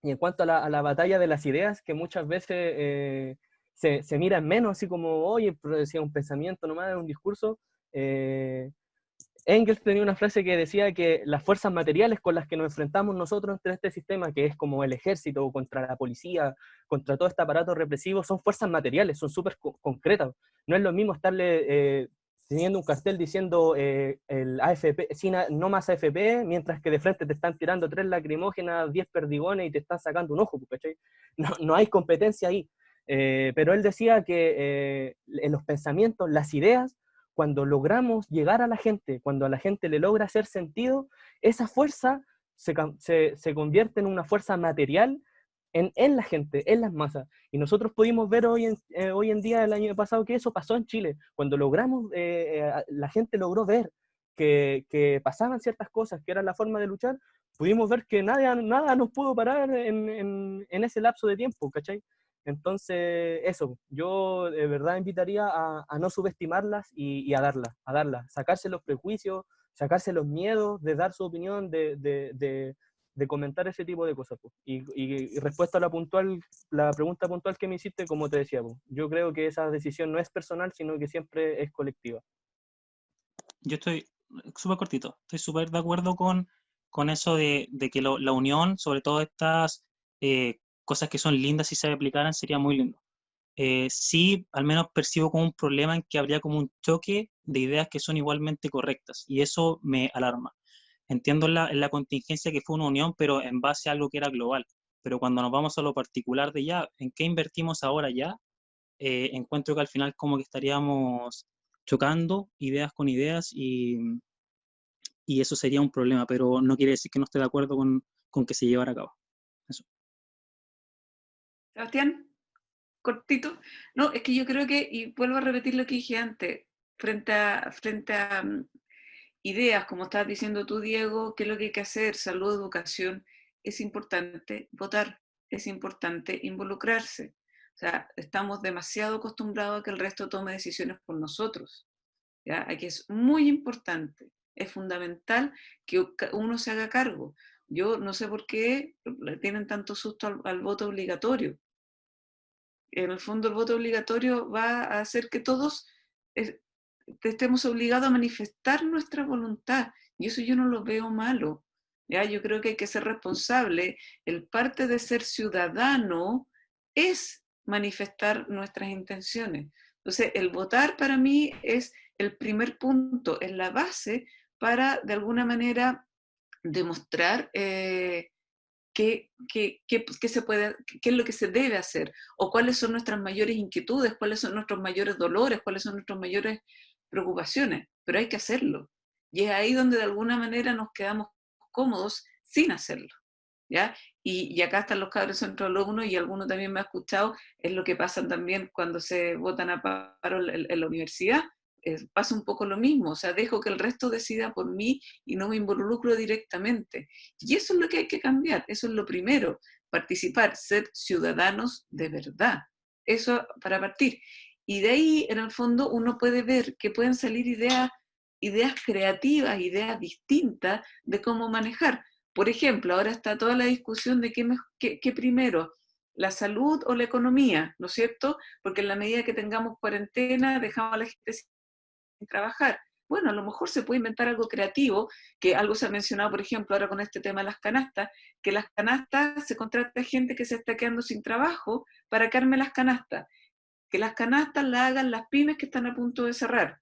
S4: Y en cuanto a la batalla de las ideas, que muchas veces se miran menos, así como, oye, pero decía un pensamiento nomás, un discurso. Engels tenía una frase que decía que las fuerzas materiales con las que nos enfrentamos nosotros entre este sistema, que es como el ejército, contra la policía, contra todo este aparato represivo, son fuerzas materiales, son súper concretas. No es lo mismo estarle teniendo un cartel diciendo el AFP, no más AFP, mientras que de frente te están tirando 3 lacrimógenas, 10 perdigones y te están sacando un ojo, ¿cachai? No hay competencia ahí. Pero él decía que en los pensamientos, las ideas, cuando logramos llegar a la gente, cuando a la gente le logra hacer sentido, esa fuerza se convierte en una fuerza material en la gente, en las masas. Y nosotros pudimos ver hoy en día, el año pasado, que eso pasó en Chile. Cuando logramos, la gente logró ver que pasaban ciertas cosas, que era la forma de luchar, pudimos ver que nada nos pudo parar en ese lapso de tiempo, ¿cachai? Entonces, eso, yo de verdad invitaría a no subestimarlas y a darlas, sacarse los prejuicios, sacarse los miedos de dar su opinión, de comentar ese tipo de cosas. Y respecto a la pregunta puntual que me hiciste, como te decía, yo creo que esa decisión no es personal, sino que siempre es colectiva.
S10: Yo estoy súper cortito, estoy súper de acuerdo con eso de que la unión, sobre todo estas cosas que son lindas, si se aplicaran, sería muy lindo. Sí, al menos percibo como un problema en que habría como un choque de ideas que son igualmente correctas, y eso me alarma. Entiendo en la contingencia que fue una unión, pero en base a algo que era global. Pero cuando nos vamos a lo particular de ya, ¿en qué invertimos ahora ya? Encuentro que al final como que estaríamos chocando ideas con ideas y eso sería un problema, pero no quiere decir que no esté de acuerdo con que se llevara a cabo. Eso.
S2: Sebastián, cortito. No, es que yo creo que, y vuelvo a repetir lo que dije antes, frente a ideas, como estabas diciendo tú, Diego, qué es lo que hay que hacer, salud, educación, es importante votar, es importante involucrarse. O sea, estamos demasiado acostumbrados a que el resto tome decisiones por nosotros. ¿Ya? Aquí es muy importante, es fundamental que uno se haga cargo. Yo no sé por qué le tienen tanto susto al voto obligatorio. En el fondo el voto obligatorio va a hacer que todos estemos obligados a manifestar nuestra voluntad, y eso yo no lo veo malo. ¿Ya? Yo creo que hay que ser responsable. El parte de ser ciudadano es manifestar nuestras intenciones. Entonces, el votar para mí es el primer punto, es la base para, de alguna manera, demostrar qué es lo que se debe hacer, o cuáles son nuestras mayores inquietudes, cuáles son nuestros mayores dolores, cuáles son nuestras mayores preocupaciones, pero hay que hacerlo. Y es ahí donde de alguna manera nos quedamos cómodos sin hacerlo, ¿ya? Y acá están los cabros centro alumnos, y alguno también me ha escuchado, es lo que pasa también cuando se votan a paro en la universidad, pasa un poco lo mismo, o sea, dejo que el resto decida por mí y no me involucro directamente. Y eso es lo que hay que cambiar, eso es lo primero, participar, ser ciudadanos de verdad, eso para partir. Y de ahí, en el fondo, uno puede ver que pueden salir ideas creativas, ideas distintas de cómo manejar. Por ejemplo, ahora está toda la discusión de qué primero, la salud o la economía, ¿no es cierto? Porque en la medida que tengamos cuarentena, dejamos a la gente sin trabajar. Bueno, a lo mejor se puede inventar algo creativo, que algo se ha mencionado, por ejemplo, ahora con este tema de las canastas, que las canastas se contrata gente que se está quedando sin trabajo para que arme las canastas. Que las canastas las hagan las pymes que están a punto de cerrar.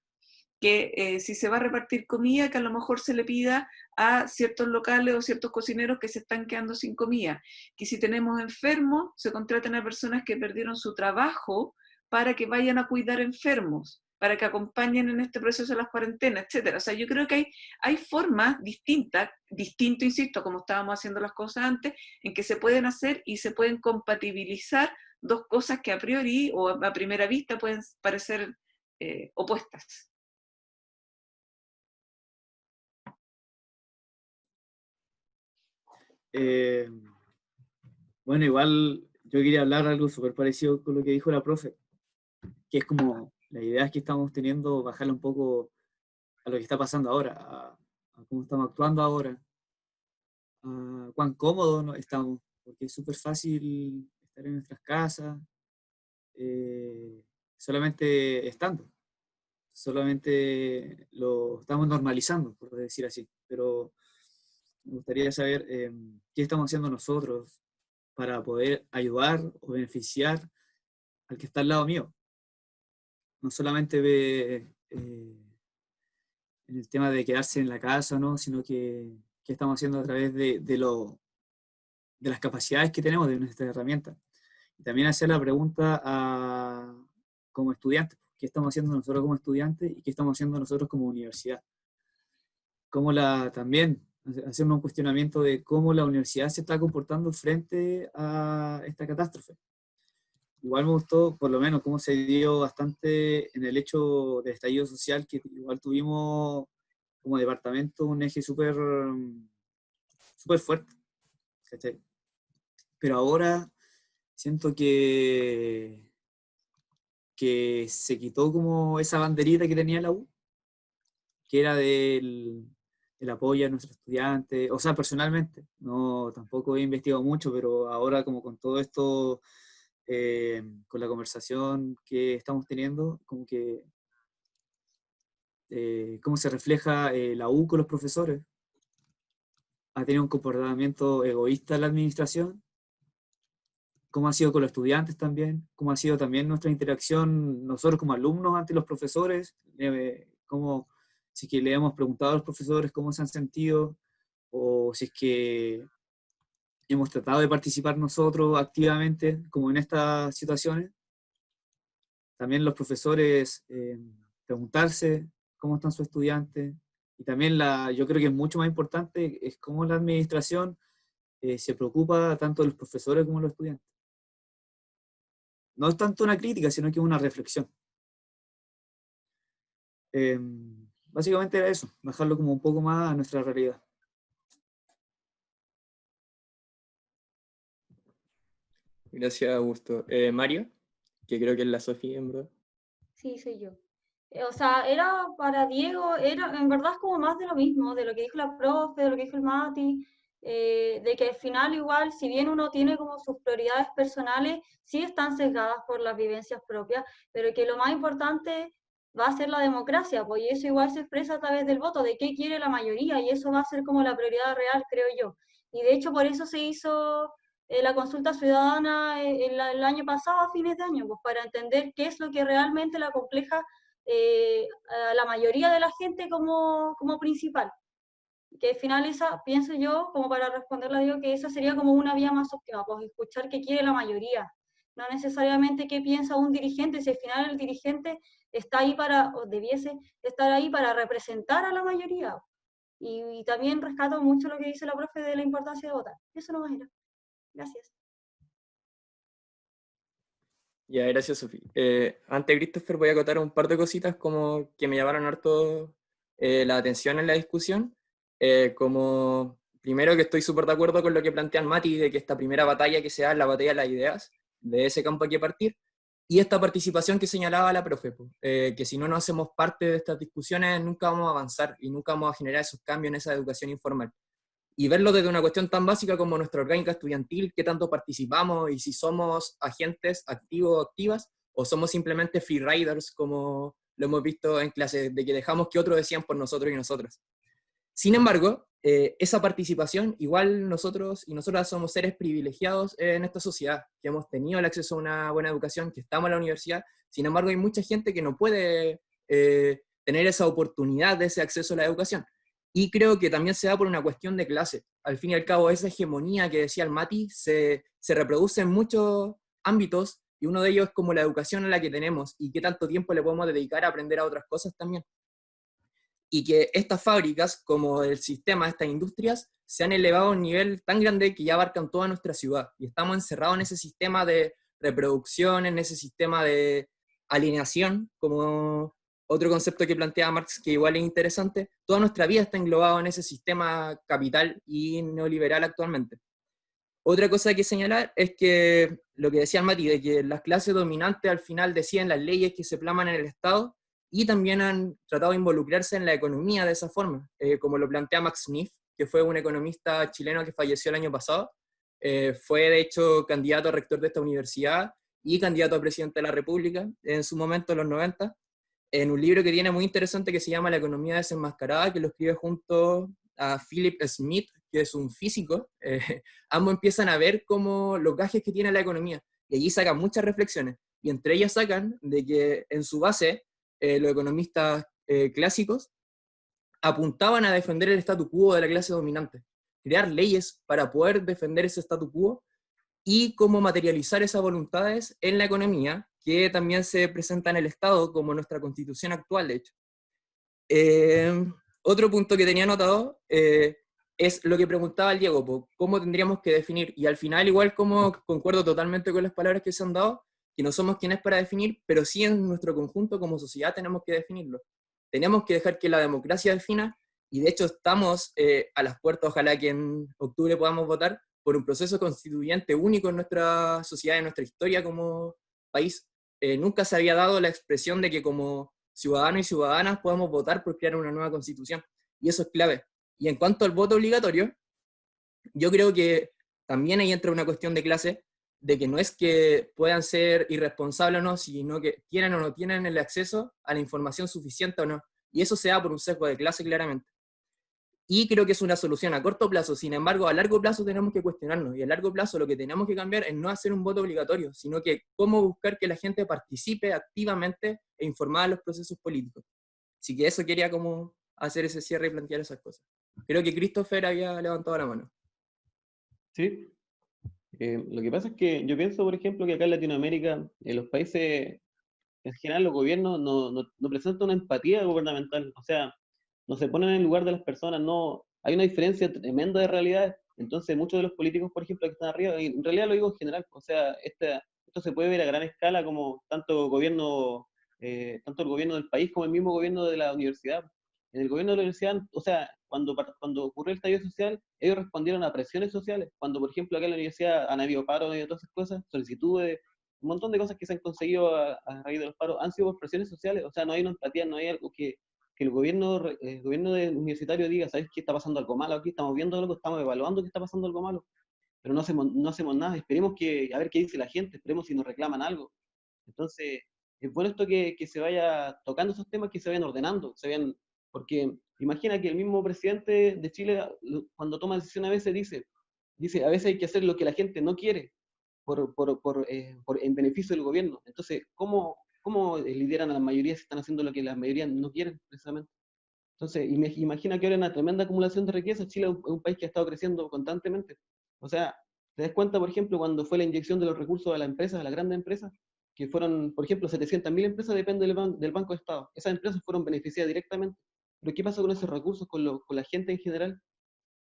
S2: Que si se va a repartir comida, que a lo mejor se le pida a ciertos locales o ciertos cocineros que se están quedando sin comida. Que si tenemos enfermos, se contraten a personas que perdieron su trabajo para que vayan a cuidar enfermos, para que acompañen en este proceso de las cuarentenas, etc. O sea, yo creo que hay formas distintas, distinto, insisto, como estábamos haciendo las cosas antes, en que se pueden hacer y se pueden compatibilizar dos cosas que a priori o a primera vista pueden parecer opuestas.
S5: Bueno, igual yo quería hablar algo súper parecido con lo que dijo la profe, que es como la idea que estamos teniendo, bajarle un poco a lo que está pasando ahora, a cómo estamos actuando ahora, a cuán cómodos estamos, porque es súper fácil estar en nuestras casas, solamente estando, solamente lo estamos normalizando, por decir así, pero me gustaría saber qué estamos haciendo nosotros para poder ayudar o beneficiar al que está al lado mío. No solamente ve en el tema de quedarse en la casa, ¿no? Sino que qué estamos haciendo a través de las capacidades que tenemos, de nuestras herramientas. Y también hacer la pregunta como estudiantes, ¿qué estamos haciendo nosotros como estudiantes y qué estamos haciendo nosotros como universidad? También hacernos un cuestionamiento de cómo la universidad se está comportando frente a esta catástrofe. Igual me gustó, por lo menos, cómo se dio bastante en el hecho del estallido social, que igual tuvimos como departamento un eje súper fuerte, ¿cachai? Pero ahora siento que se quitó como esa banderita que tenía la U, que era del apoyo a nuestros estudiantes, o sea, personalmente, no, tampoco he investigado mucho, pero ahora como con todo esto, con la conversación que estamos teniendo, como que cómo se refleja la U con los profesores. Ha tenido un comportamiento egoísta la administración, cómo ha sido con los estudiantes también, cómo ha sido también nuestra interacción nosotros como alumnos ante los profesores, cómo, si es que le hemos preguntado a los profesores cómo se han sentido, o si es que hemos tratado de participar nosotros activamente, como en estas situaciones. También los profesores preguntarse cómo están sus estudiantes, y también yo creo que es mucho más importante, es cómo la administración se preocupa tanto de los profesores como de los estudiantes. No es tanto una crítica, sino que es una reflexión. Básicamente era eso, bajarlo como un poco más a nuestra realidad.
S6: Gracias, Augusto. Mario, que creo que es la Sofía, en verdad.
S11: Sí, soy yo. O sea, era para Diego, en verdad es como más de lo mismo, de lo que dijo la profe, de lo que dijo el Mati, de que al final igual, si bien uno tiene como sus prioridades personales, sí están sesgadas por las vivencias propias, pero que lo más importante va a ser la democracia, pues, y eso igual se expresa a través del voto, de qué quiere la mayoría, y eso va a ser como la prioridad real, creo yo. Y de hecho por eso se hizo la consulta ciudadana el año pasado, a fines de año, pues para entender qué es lo que realmente la compleja a la mayoría de la gente como principal. Que al final esa, pienso yo, como para responderla, digo que esa sería como una vía más óptima, pues escuchar qué quiere la mayoría, no necesariamente qué piensa un dirigente, si al final el dirigente está ahí o debiese estar ahí para representar a la mayoría. Y también rescato mucho lo que dice la profe de la importancia de votar. Eso no era. Gracias.
S6: Ya, gracias, Sofía. Antes, Christopher, voy a acotar un par de cositas como que me llamaron harto la atención en la discusión. Como, primero, que estoy súper de acuerdo con lo que plantean Mati, de que esta primera batalla que se da es la batalla de las ideas, de ese campo hay que partir. Y esta participación que señalaba la profe, que si no nos hacemos parte de estas discusiones, nunca vamos a avanzar y nunca vamos a generar esos cambios en esa educación informal. Y verlo desde una cuestión tan básica como nuestra orgánica estudiantil, qué tanto participamos y si somos agentes activos o activas, o somos simplemente freeriders, como lo hemos visto en clase, de que dejamos que otros decían por nosotros y nosotras. Sin embargo, esa participación, igual nosotros y nosotras somos seres privilegiados en esta sociedad, que hemos tenido el acceso a una buena educación, que estamos en la universidad. Sin embargo, hay mucha gente que no puede tener esa oportunidad de ese acceso a la educación. Y creo que también se da por una cuestión de clase. Al fin y al cabo, esa hegemonía que decía el Mati se reproduce en muchos ámbitos, y uno de ellos es como la educación a la que tenemos, y qué tanto tiempo le podemos dedicar a aprender a otras cosas también. Y que estas fábricas, como el sistema, estas industrias, se han elevado a un nivel tan grande que ya abarcan toda nuestra ciudad, y estamos encerrados en ese sistema de reproducción, en ese sistema de alineación, como otro concepto que plantea Marx, que igual es interesante. Toda nuestra vida está englobada en ese sistema capital y neoliberal actualmente. Otra cosa que señalar es que lo que decía Mati, de que las clases dominantes al final deciden las leyes que se plasman en el Estado, y también han tratado de involucrarse en la economía de esa forma, como lo plantea Max Neff, que fue un economista chileno que falleció el año pasado. Fue de hecho candidato a rector de esta universidad y candidato a presidente de la República en su momento, en los 90, en un libro que tiene muy interesante que se llama La economía desenmascarada, que lo escribe junto a Philip Smith, que es un físico. Ambos empiezan a ver como los gajes que tiene la economía, y allí sacan muchas reflexiones, y entre ellas sacan de que en su base los economistas clásicos apuntaban a defender el statu quo de la clase dominante, crear leyes para poder defender ese statu quo, y cómo materializar esas voluntades en la economía, que también se presenta en el Estado, como nuestra constitución actual, de hecho. Otro punto que tenía anotado es lo que preguntaba el Diego, cómo tendríamos que definir, y al final igual como concuerdo totalmente con las palabras que se han dado, que no somos quienes para definir, pero sí en nuestro conjunto como sociedad tenemos que definirlo. Tenemos que dejar que la democracia defina, y de hecho estamos a las puertas, ojalá que en octubre podamos votar por un proceso constituyente único en nuestra sociedad, en nuestra historia como país. Nunca se había dado la expresión de que como ciudadanos y ciudadanas podamos votar por crear una nueva constitución, y eso es clave. Y en cuanto al voto obligatorio, yo creo que también ahí entra una cuestión de clase, de que no es que puedan ser irresponsables o no, sino que tienen o no tienen el acceso a la información suficiente o no. Y eso se da por un sesgo de clase claramente. Y creo que es una solución a corto plazo. Sin embargo, a largo plazo tenemos que cuestionarnos, y a largo plazo lo que tenemos que cambiar es no hacer un voto obligatorio, sino que cómo buscar que la gente participe activamente e informada en los procesos políticos. Así que eso quería como hacer ese cierre y plantear esas cosas. Creo que Christopher había levantado la mano.
S13: Sí. Lo que pasa es que yo pienso, por ejemplo, que acá en Latinoamérica, en los países, en general, los gobiernos no presentan una empatía gubernamental. O sea, no se ponen en el lugar de las personas, no. Hay una diferencia tremenda de realidades. Entonces, muchos de los políticos, por ejemplo, que están arriba, y en realidad lo digo en general, o sea, esto se puede ver a gran escala como tanto el gobierno del país como el mismo gobierno de la universidad. En el gobierno de la universidad, o sea, cuando ocurrió el estallido social, ellos respondieron a presiones sociales. Cuando, por ejemplo, acá en la universidad han habido paros y todas esas cosas, solicitudes, un montón de cosas que se han conseguido a raíz de los paros, han sido por presiones sociales. O sea, no hay una empatía, no hay algo que el gobierno universitario diga, ¿sabes qué? Está pasando algo malo aquí, estamos viendo algo, estamos evaluando que está pasando algo malo, pero no hacemos nada. Esperemos a ver qué dice la gente, esperemos si nos reclaman algo. Entonces, es bueno esto que se vaya tocando esos temas, que se vayan ordenando, porque imagina que el mismo presidente de Chile, cuando toma decisión a veces dice, a veces hay que hacer lo que la gente no quiere en beneficio del gobierno. Entonces, ¿cómo lideran a la mayoría si están haciendo lo que la mayoría no quieren, precisamente? Entonces, imagina que ahora hay una tremenda acumulación de riqueza. Chile es un país que ha estado creciendo constantemente. O sea, ¿te das cuenta, por ejemplo, cuando fue la inyección de los recursos a las empresas, a las grandes empresas? que fueron, por ejemplo, 700.000 empresas dependen del Banco de Estado. Esas empresas fueron beneficiadas directamente. Pero ¿qué pasa con esos recursos, con la gente en general?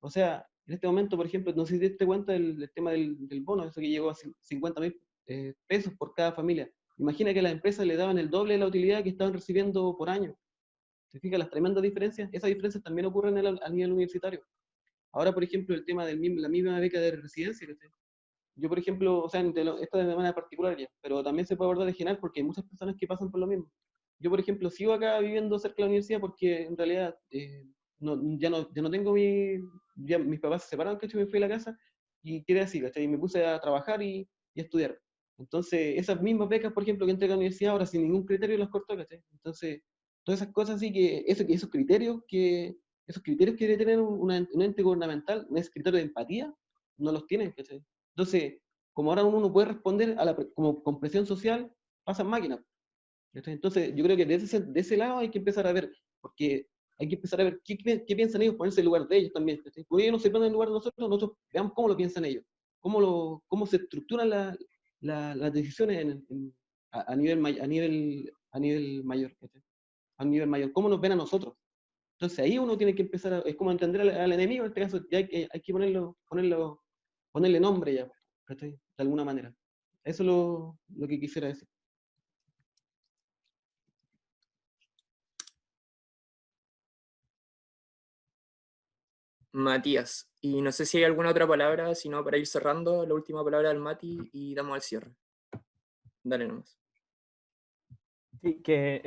S13: O sea, en este momento, por ejemplo, no sé si te diste cuenta del tema del bono, eso que llegó a 50.000 pesos por cada familia. Imagina que las empresas le daban el doble de la utilidad que estaban recibiendo por año. ¿Te fijas las tremendas diferencias? Esas diferencias también ocurren a nivel universitario. Ahora, por ejemplo, el tema de la misma beca de residencia, ¿cachai? Yo, por ejemplo, o sea, esto de manera particular ya, pero también se puede abordar en general porque hay muchas personas que pasan por lo mismo. Yo, por ejemplo, sigo acá viviendo cerca de la universidad porque en realidad ya no tengo ya mis papás se separaron, ¿cachai? Me fui a la casa y quedé así, ¿cachai? Y me puse a trabajar y a estudiar. Entonces, esas mismas becas, por ejemplo, que entrega la universidad ahora sin ningún criterio las cortó, ¿cachai? Entonces, todas esas cosas así esos criterios que debe tener un ente gubernamental, un criterio de empatía, no los tienen, ¿cachai? Entonces, como ahora uno no puede responder como con presión social, pasan máquinas. Entonces, yo creo que de ese lado hay que empezar a ver, porque hay que empezar a ver qué piensan ellos, ponerse en lugar de ellos también. Porque ellos no se ponen en lugar de nosotros veamos cómo lo piensan ellos, cómo se estructuran las decisiones a nivel mayor, a nivel mayor, cómo nos ven a nosotros. Entonces ahí uno tiene que empezar es como entender al enemigo, en este caso ya hay que ponerle nombre ya, ¿cachai? De alguna manera. Eso es lo que quisiera decir.
S6: Matías, y no sé si hay alguna otra palabra, sino para ir cerrando, la última palabra del Mati y damos al cierre. Dale nomás.
S4: Sí, que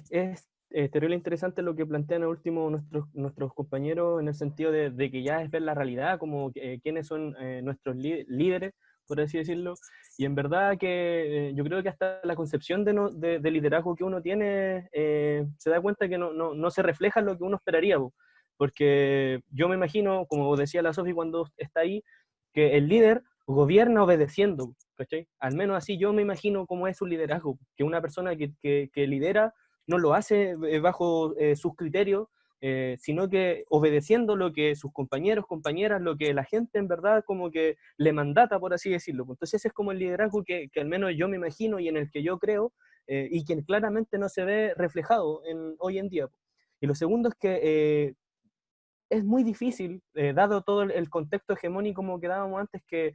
S4: es terrible interesante lo que plantean al último nuestros compañeros en el sentido de que ya es ver la realidad, como quiénes son nuestros líderes, por así decirlo, y en verdad que yo creo que hasta la concepción de liderazgo que uno tiene se da cuenta que no se refleja lo que uno esperaría, porque yo me imagino, como decía la Sofi cuando está ahí, que el líder gobierna obedeciendo, ¿cachai? Al menos así yo me imagino cómo es su liderazgo, que una persona que lidera no lo hace bajo sus criterios, sino que obedeciendo lo que sus compañeros, compañeras, lo que la gente en verdad como que le mandata, por así decirlo. Entonces ese es como el liderazgo que al menos yo me imagino y en el que yo creo, y que claramente no se ve reflejado hoy en día. Y lo segundo es que es muy difícil, dado todo el contexto hegemónico como que dábamos antes, que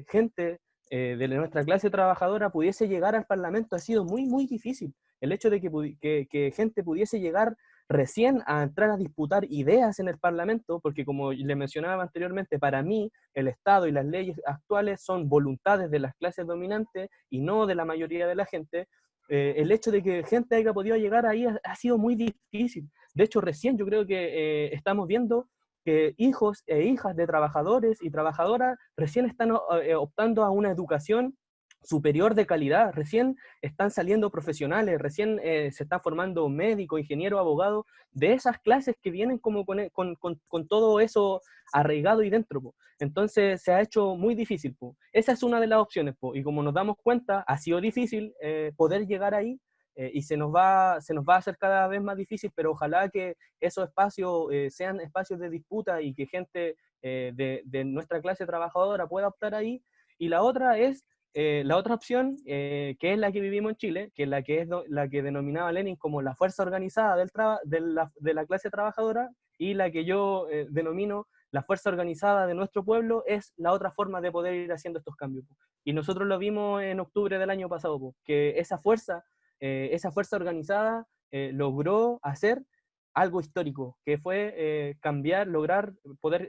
S4: gente de nuestra clase trabajadora pudiese llegar al Parlamento. Ha sido muy, muy difícil. El hecho de que gente pudiese llegar recién a entrar a disputar ideas en el Parlamento, porque como le mencionaba anteriormente, para mí el Estado y las leyes actuales son voluntades de las clases dominantes y no de la mayoría de la gente. El hecho de que gente haya podido llegar ahí ha sido muy difícil. De hecho, recién yo creo que estamos viendo que hijos e hijas de trabajadores y trabajadoras recién están optando a una educación superior de calidad, recién están saliendo profesionales, recién se está formando médico, ingeniero, abogado, de esas clases que vienen como con todo eso arraigado y dentro, po. Entonces se ha hecho muy difícil, po. Esa es una de las opciones, po. Y como nos damos cuenta, ha sido difícil poder llegar ahí, y se nos va a hacer cada vez más difícil, pero ojalá que esos espacios sean espacios de disputa y que gente de nuestra clase trabajadora pueda optar ahí. Y la otra es la otra opción, que es la que vivimos en Chile, que es la que denominaba Lenin como la fuerza organizada de la clase trabajadora, y la que yo denomino la fuerza organizada de nuestro pueblo, es la otra forma de poder ir haciendo estos cambios. Y nosotros lo vimos en octubre del año pasado, que esa fuerza organizada logró hacer algo histórico, que fue lograr poder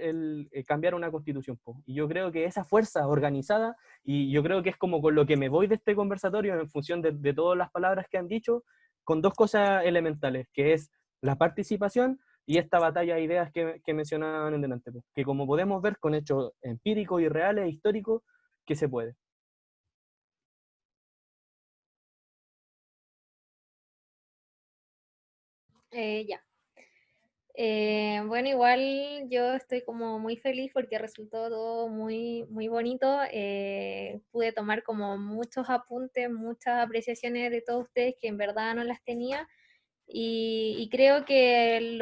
S4: cambiar una constitución. Y yo creo que esa fuerza organizada, y yo creo que es como con lo que me voy de este conversatorio en función de todas las palabras que han dicho, con dos cosas elementales, que es la participación y esta batalla de ideas que mencionaban en delante, que como podemos ver con hechos empíricos y reales, históricos, que se puede.
S1: Ya. Bueno, igual yo estoy como muy feliz porque resultó todo muy, muy bonito. Pude tomar como muchos apuntes, muchas apreciaciones de todos ustedes que en verdad no las tenía. Y creo que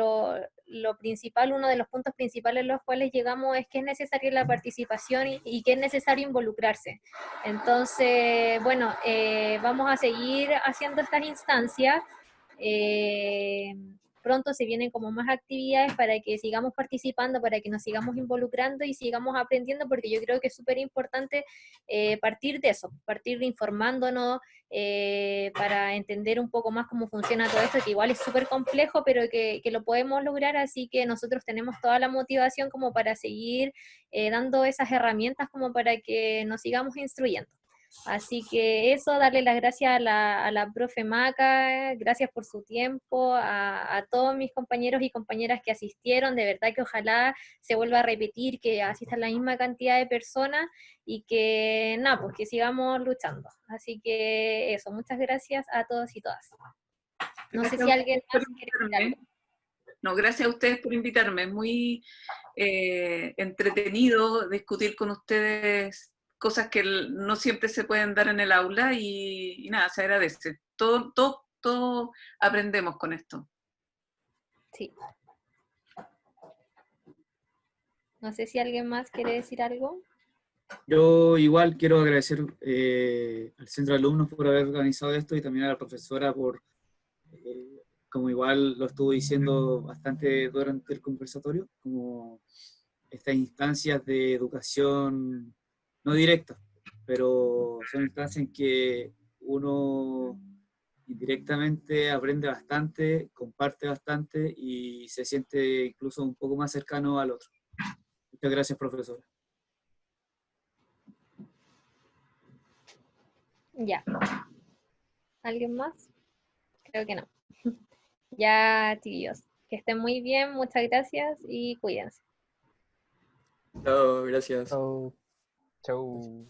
S1: lo principal, uno de los puntos principales a los cuales llegamos es que es necesaria la participación y que es necesario involucrarse. Entonces, bueno, vamos a seguir haciendo estas instancias. Pronto se vienen como más actividades para que sigamos participando, para que nos sigamos involucrando y sigamos aprendiendo, porque yo creo que es súper importante partir de eso, partir informándonos para entender un poco más cómo funciona todo esto, que igual es súper complejo, pero que lo podemos lograr, así que nosotros tenemos toda la motivación como para seguir dando esas herramientas como para que nos sigamos instruyendo. Así que eso, darle las gracias a la profe Maca, gracias por su tiempo, a todos mis compañeros y compañeras que asistieron, de verdad que ojalá se vuelva a repetir, que asistan la misma cantidad de personas y que nada, pues que sigamos luchando. Así que eso, muchas gracias a todos y todas. No sé si alguien más quiere decir algo.
S2: No, gracias a ustedes por invitarme, es muy entretenido discutir con ustedes cosas que no siempre se pueden dar en el aula y nada, se agradece. Todo aprendemos con esto.
S1: Sí. No sé si alguien más quiere decir algo.
S5: Yo igual quiero agradecer al Centro de Alumnos por haber organizado esto y también a la profesora por, como igual lo estuvo diciendo bastante durante el conversatorio, como estas instancias de educación no directa, pero son instancias en que uno indirectamente aprende bastante, comparte bastante y se siente incluso un poco más cercano al otro. Muchas gracias, profesora.
S1: Ya. ¿Alguien más? Creo que no. Ya, tíos. Que estén muy bien, muchas gracias y cuídense.
S6: Chao, gracias.
S4: Chau. Chau.